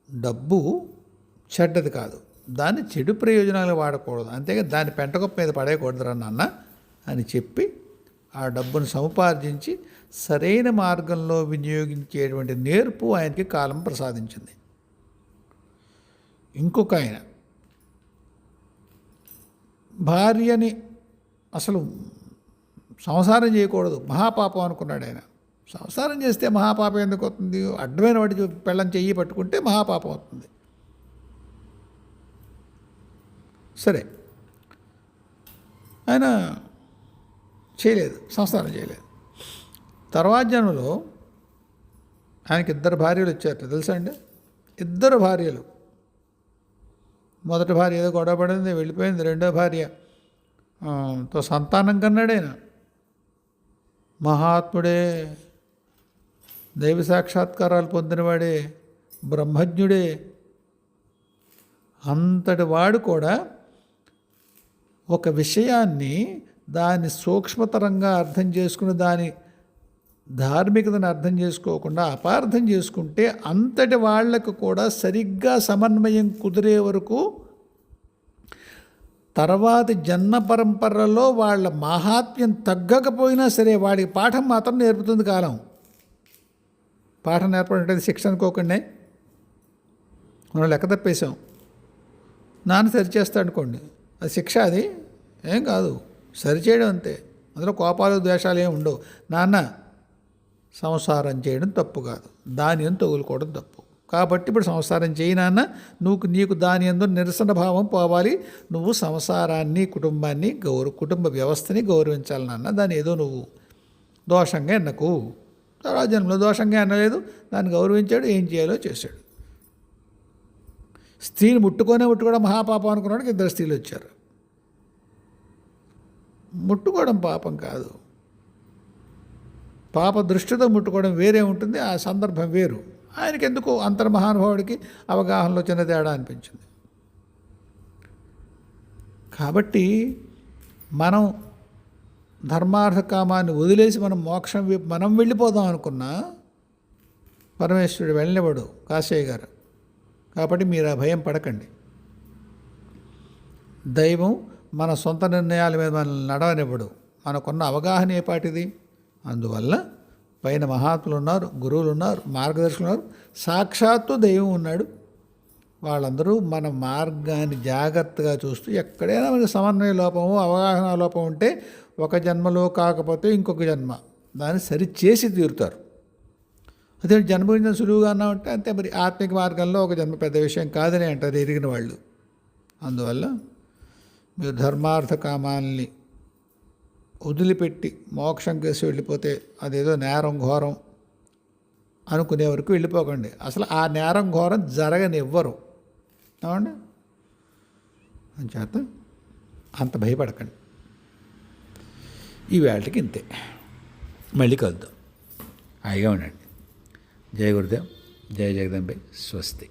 డబ్బు చెడ్డది కాదు, దాన్ని చెడు ప్రయోజనాలు వాడకూడదు, అంతేగా దాన్ని పెంటకొప్ప మీద పడేయకూడదురా నాన్న అని చెప్పి ఆ డబ్బును సముపార్జించి సరైన మార్గంలో వినియోగించేటువంటి నేర్పు ఆయనకి కాలం ప్రసాదించింది. ఇంకొక ఆయన భార్యని అసలు సంసారం చేయకూడదు, మహాపాపం అనుకున్నాడు ఆయన. సంసారం చేస్తే మహాపాపం ఎందుకు అవుతుంది? అడ్డమైన వాటి పెళ్ళం చెయ్యి పట్టుకుంటే మహాపాపం అవుతుంది. సరే, ఆయన చేయలేదు, సంసారం చేయలేదు. తర్వాత జన్మలో ఆయనకి 2 భార్యలు వచ్చారట, తెలుసా అండి? 2 భార్యలు. మొదటి భార్య ఏదో గొడవ పడింది, వెళ్ళిపోయింది. రెండో భార్య తో సంతానం కన్నాడైనా. మహాత్ముడే, దైవ సాక్షాత్కారాలు పొందినవాడే, బ్రహ్మజ్ఞుడే. అంతటి వాడు కూడా ఒక విషయాన్ని దాని సూక్ష్మతరంగా అర్థం చేసుకుని దాని ధార్మికతను అర్థం చేసుకోకుండా అపార్థం చేసుకుంటే అంతటి వాళ్లకు కూడా సరిగ్గా సమన్వయం కుదిరే వరకు తర్వాతి జన్మ పరంపరలో వాళ్ళ మహాత్మ్యం తగ్గకపోయినా సరే వాడికి పాఠం మాత్రం నేర్పుతుంది కాలం. పాఠం నేర్పడం శిక్ష అనుకోకండి. మనం లెక్క తప్పేశాం, నాన్న సరిచేస్తా అనుకోండి, అది శిక్ష, అది ఏం కాదు, సరిచేయడం అంతే. అందులో కోపాలు ద్వేషాలు ఏమి ఉండవు. నాన్న సంసారం చేయడం తప్పు కాదు, దాని ఎందు తగులుకోవడం తప్పు. కాబట్టి ఇప్పుడు సంసారం చేయి నాన్న, నీకు దాని ఎందు నిరసన భావం పోవాలి. నువ్వు సంసారాన్ని, కుటుంబాన్ని, కుటుంబ వ్యవస్థని గౌరవించాలి నాన్న. దాన్ని ఏదో నువ్వు దోషంగా ఎన్నకు. తర్వాత జన్మలో దోషంగా ఎన్నలేదు, దాన్ని గౌరవించాడు, ఏం చేయాలో చేశాడు. స్త్రీని ముట్టుకోవడం మహాపాపం అనుకున్నాడు. 2 స్త్రీలు వచ్చారు. ముట్టుకోవడం పాపం కాదు, పాప దృష్టితో ముట్టుకోవడం వేరే ఉంటుంది, ఆ సందర్భం వేరు. ఆయనకి ఎందుకు అంతర్మహానుభావుడికి అవగాహనలో చిన్న తేడా అనిపించింది. కాబట్టి మనం ధర్మార్థ కామాన్ని వదిలేసి మనం మోక్షం వైపు మనం వెళ్ళిపోదాం అనుకున్నా పరమేశ్వరుడు వెళ్ళనివ్వడు, కాశయ్య గారు. కాబట్టి మీరు ఆ భయం పడకండి. దైవం మన సొంత నిర్ణయాల మీద మనల్ని నడవనివ్వడు. మనకున్న అవగాహన ఏపాటిది. అందువల్ల పైన మహాత్ములు ఉన్నారు, గురువులు ఉన్నారు, మార్గదర్శకులు ఉన్నారు, సాక్షాత్తు దైవం ఉన్నాడు. వాళ్ళందరూ మన మార్గాన్ని జాగ్రత్తగా చూస్తూ ఎక్కడైనా మనకి సమన్వయ లోపము, అవగాహన లోపం ఉంటే ఒక జన్మలో కాకపోతే ఇంకొక జన్మ దాన్ని సరిచేసి తీరుతారు. అదే జన్మ గురించి సులువుగా అన్నామంటే అంతే. మరి ఆత్మిక మార్గంలో ఒక జన్మ పెద్ద విషయం కాదని అంటారు ఎరిగిన వాళ్ళు. అందువల్ల మీరు ధర్మార్థ కామాల్ని వదిలిపెట్టి మోక్షం కేసి వెళ్ళిపోతే అదేదో నేరం ఘోరం అనుకునే వరకు వెళ్ళిపోకండి. అసలు ఆ నేరం ఘోరం జరగనివ్వరు. ఏమండి? అంచేత అంత భయపడకండి. ఈ వేళకి ఇంతే. మళ్ళీ కలుద్దాం. హాయిగా ఉండండి. జయ గురుదేవ్, జయ జగదంబే, స్వస్తి.